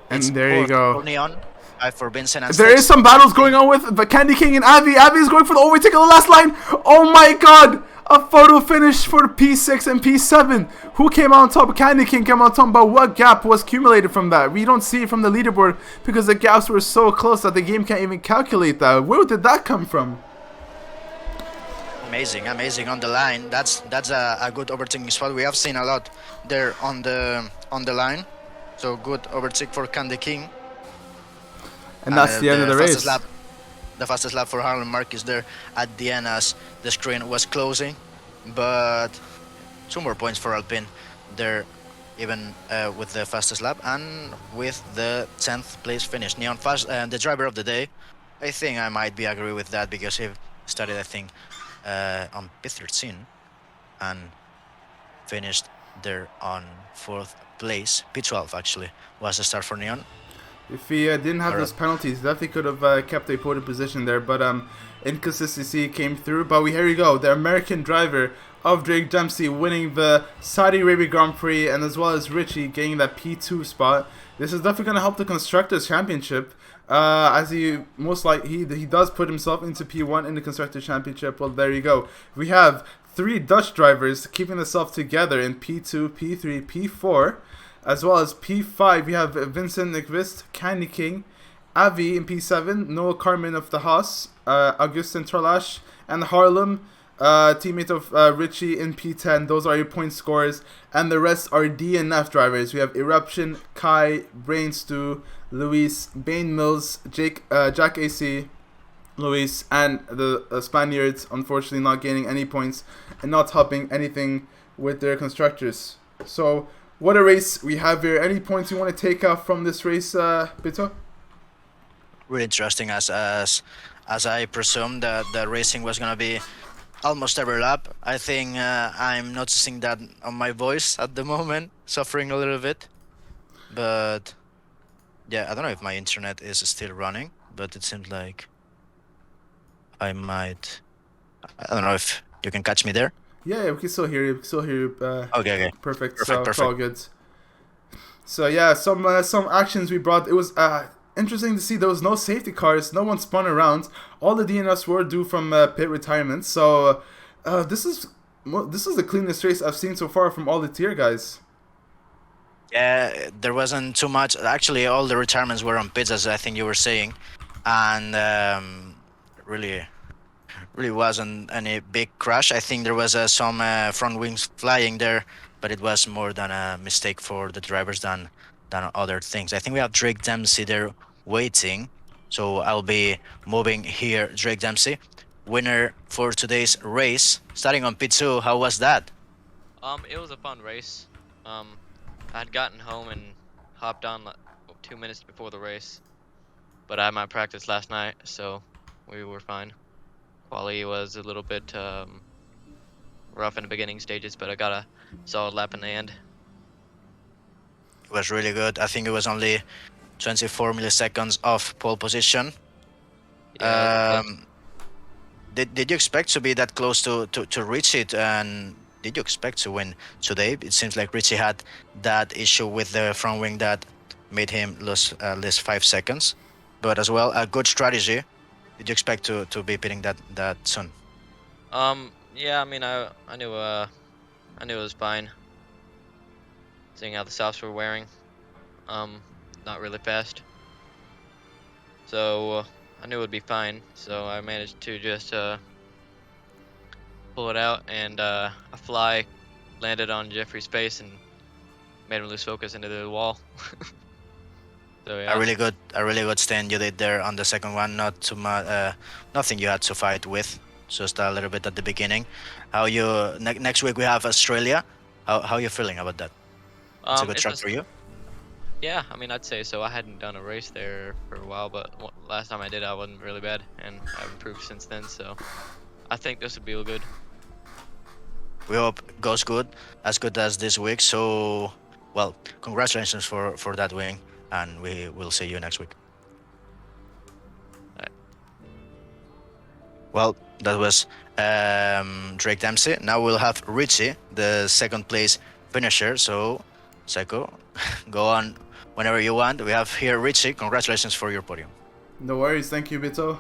And there you go. For Neon. 5 for Vincent and There is Sticks. some battles going on with the Candy King and Avi. Avi is going for the overtake on the last line. Oh my god! A photo finish for P6 and P7. Who came out on top? Candy King came out on top, but what gap was accumulated from that? We don't see it from the leaderboard because the gaps were so close that the game can't even calculate that. Where did that come from? Amazing on the line. That's a good overtaking spot. We have seen a lot there on the line. So good overtake for Candy King. And that's the end of the race. The fastest lap for Harlan Marquez there at the end as the screen was closing. But 2 more points for Alpine there, even with the fastest lap and with the 10th place finish. Neon Fast, the driver of the day. I think I might be agree with that because he started, I think, on P13 and finished there on 4th place. P12 actually was the start for Neon. If he didn't have those penalties, definitely could have kept a podium position there. But inconsistency came through. But here we go. The American driver of Drake Dempsey winning the Saudi Arabia Grand Prix, and as well as Richie getting that P2 spot. This is definitely going to help the Constructors Championship. As he most likely he does put himself into P1 in the Constructors Championship. Well, there you go. We have 3 Dutch drivers keeping themselves together in P2, P3, P4. As well as P5, we have Vincent Nyqvist, Candy King, Avi in P7, Noah Carmen of the Haas, Augustin Torlash, and Harlem, teammate of Richie in P10. Those are your point scorers. And the rest are DNF drivers. We have Eruption, Kai, Brainstew, Luis, Bane Mills, Jack AC, Luis, and the Spaniards, unfortunately not gaining any points and not helping anything with their constructors. So, what a race we have here. Any points you want to take out from this race, Bito? Really interesting, as I presumed that the racing was gonna be almost every lap. I think I'm noticing that on my voice at the moment, suffering a little bit. But yeah, I don't know if my internet is still running, but it seems like I might. I don't know if you can catch me there. Yeah, we can still hear you. We can still hear you. Okay. Perfect. So it's all good. So yeah, some actions we brought. It was interesting to see there was no safety cars. No one spun around. All the DNFs were due from pit retirement. So this is the cleanest race I've seen so far from all the tier guys. Yeah, there wasn't too much. Actually, all the retirements were on pits, as I think you were saying, and really wasn't any big crash. I think there was some front wings flying there, but it was more than a mistake for the drivers than other things. I think we have Drake Dempsey there waiting, so I'll be moving here. Drake Dempsey, winner for today's race, starting on P2. How was that? It was a fun race. I had gotten home and hopped on like 2 minutes before the race, but I had my practice last night, so we were fine. Quali was a little bit rough in the beginning stages, but I got a solid lap in the end. It was really good. I think it was only 24 milliseconds off pole position. Yeah, did you expect to be that close to reach it, and did you expect to win today? It seems like Richie had that issue with the front wing that made him lose at least 5 seconds, but as well a good strategy. Did you expect to be pitting that soon? yeah. I mean, I knew it was fine. Seeing how the softs were wearing, not really fast. So I knew it would be fine. So I managed to just pull it out, and a fly landed on Jeffrey's face and made him lose focus into the wall. So yeah. A really good stand you did there on the second one. Not too much, nothing you had to fight with. Just a little bit at the beginning. How you next week we have Australia. How you feeling about that? It's a good track for you. Yeah, I mean, I'd say so. I hadn't done a race there for a while, but last time I did, I wasn't really bad, and I've improved since then. So I think this would be good. We hope it goes good as this week. So, well, congratulations for that win, and we will see you next week. Right. Well, that was Drake Dempsey. Now we'll have Richie, the second place finisher. So, Psycho, go on whenever you want. We have here Richie. Congratulations for your podium. No worries, thank you, Bito.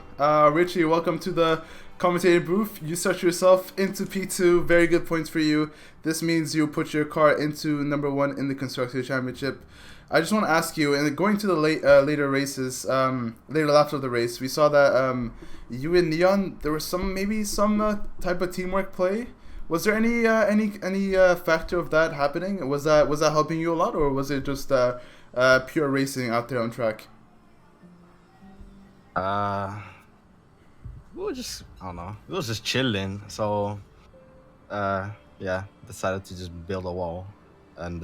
Richie, welcome to the commentator booth. You set yourself into P2, very good points for you. This means you put your car into number 1 in the Constructors' Championship. I just want to ask you, and going to the later races, later laps of the race, we saw that you and Neon, there was some type of teamwork play. Was there any factor of that happening? Was that helping you a lot, or was it just pure racing out there on track? We were just, I don't know, we was just chilling. So, yeah, decided to just build a wall and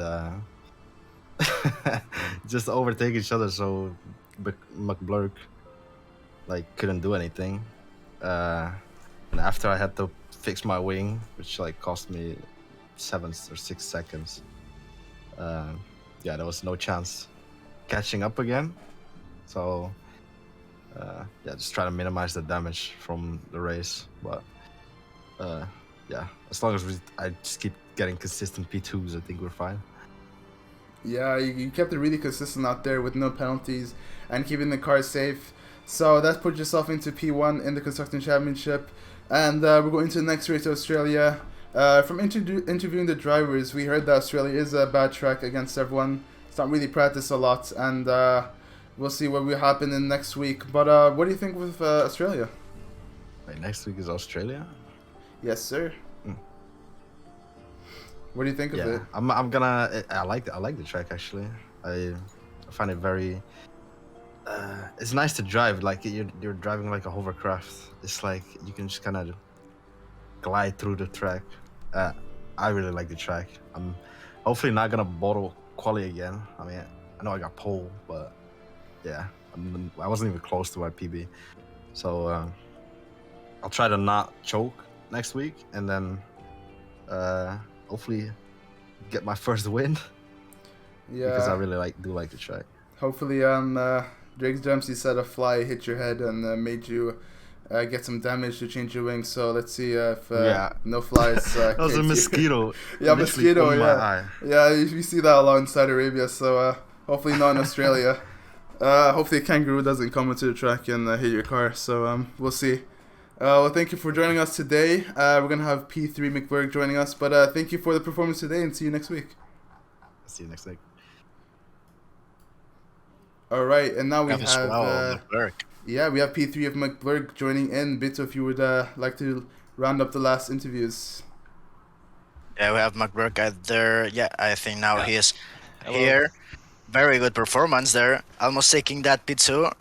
just overtake each other. So McBlurk couldn't do anything. And after I had to fix my wing, which cost me 7 or 6 seconds. Yeah, there was no chance catching up again. So. Yeah, just try to minimize the damage from the race, but yeah, as long as I just keep getting consistent P2s, I think we're fine. Yeah, you kept it really consistent out there with no penalties and keeping the car safe. So that put yourself into P1 in the Constructors' Championship, and we're going to the next race, Australia. From interviewing the drivers, we heard that Australia is a bad track against everyone. It's not really practiced a lot, and we'll see what will happen in next week. But what do you think with Australia? Wait, next week is Australia? Yes, sir. What do you think of it? I'm gonna. I like the track actually. I find it very. It's nice to drive. Like you're driving like a hovercraft. It's like you can just kind of glide through the track. I really like the track. I'm hopefully not gonna bottle quali again. I mean, I know I got pole, but. Yeah, I wasn't even close to my PB. So I'll try to not choke next week and then hopefully get my first win. Yeah. Because I really do like the track. Hopefully Drake's Dempsey said a fly hit your head and made you get some damage to change your wings. So let's see if no flies. That was a mosquito. Yeah, mosquito, yeah. Yeah, you see that a lot in Saudi Arabia. So hopefully not in Australia. Hopefully a kangaroo doesn't come into the track and hit your car, so we'll see. Well, thank you for joining us today. We're going to have P3 McBurg joining us, but thank you for the performance today and see you next week. See you next week. All right, and now we have McBurg. Yeah, we have P3 of McBurg joining in. Bito, if you would like to round up the last interviews. Yeah, we have McBurg out there. Yeah, I think now he is here. Very good performance there, almost taking that P2.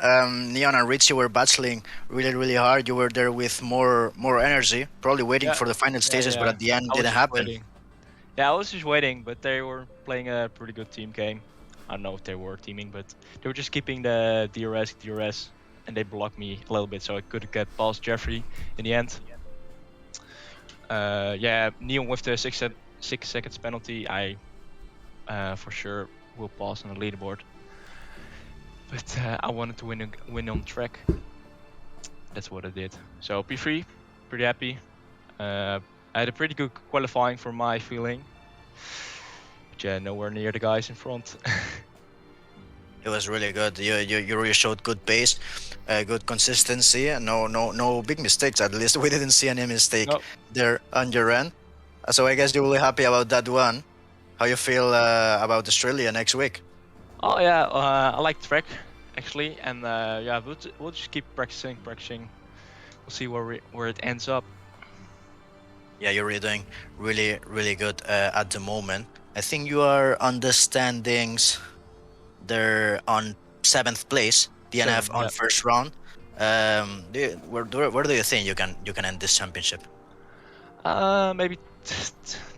Neon and Richie were battling really hard. You were there with more energy, probably waiting for the final stages, but at the end didn't happen. Waiting. Yeah, I was just waiting, but they were playing a pretty good team game. I don't know if they were teaming, but they were just keeping the DRS, and they blocked me a little bit, so I could get past Jeffrey in the end. Yeah, Neon with the 6 seconds penalty, I for sure will pass on the leaderboard, but I wanted to win on track. That's what I did. So P3, pretty happy. I had a pretty good qualifying for my feeling, but yeah, nowhere near the guys in front. It was really good. You really showed good pace, good consistency. No big mistakes. At least we didn't see any mistake there on your end. So I guess you're really happy about that one. How you feel about Australia next week? Oh yeah, I like the track actually, and yeah, we'll just keep practicing. We'll see where it ends up. Yeah, you're really doing really good at the moment. I think you are on the standings. They're on 7th place. DNF on first round. Where do you think you can end this championship? Maybe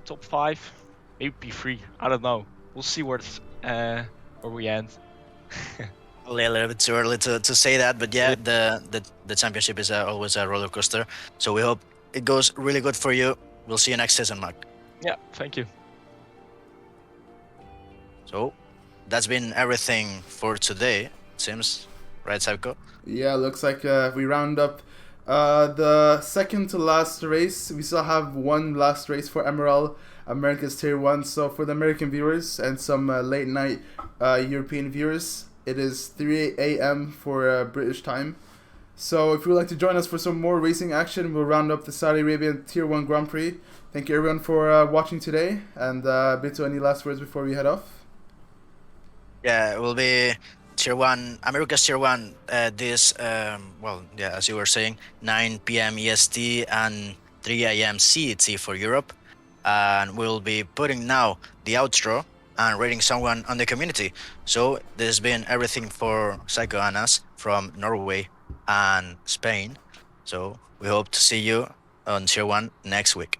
top 5. Maybe P3. I don't know. We'll see where we end. A little bit too early to say that, but yeah, the championship is always a roller coaster. So we hope it goes really good for you. We'll see you next season, Mark. Yeah, thank you. So that's been everything for today, it seems, right, Savko? Yeah, looks like we round up the second to last race. We still have one last race for Emerald America's Tier 1. So for the American viewers and some late night European viewers, it is 3 a.m. for British time. So if you would like to join us for some more racing action, we'll round up the Saudi Arabian Tier 1 Grand Prix. Thank you everyone for watching today. And Bito, any last words before we head off? Yeah, it will be Tier 1, America's Tier 1, as you were saying, 9 p.m. EST and 3 a.m. CET for Europe. And we'll be putting now the outro and rating someone on the community. So this has been everything for Psycho Anas from Norway and Spain. So we hope to see you on Tier 1 next week.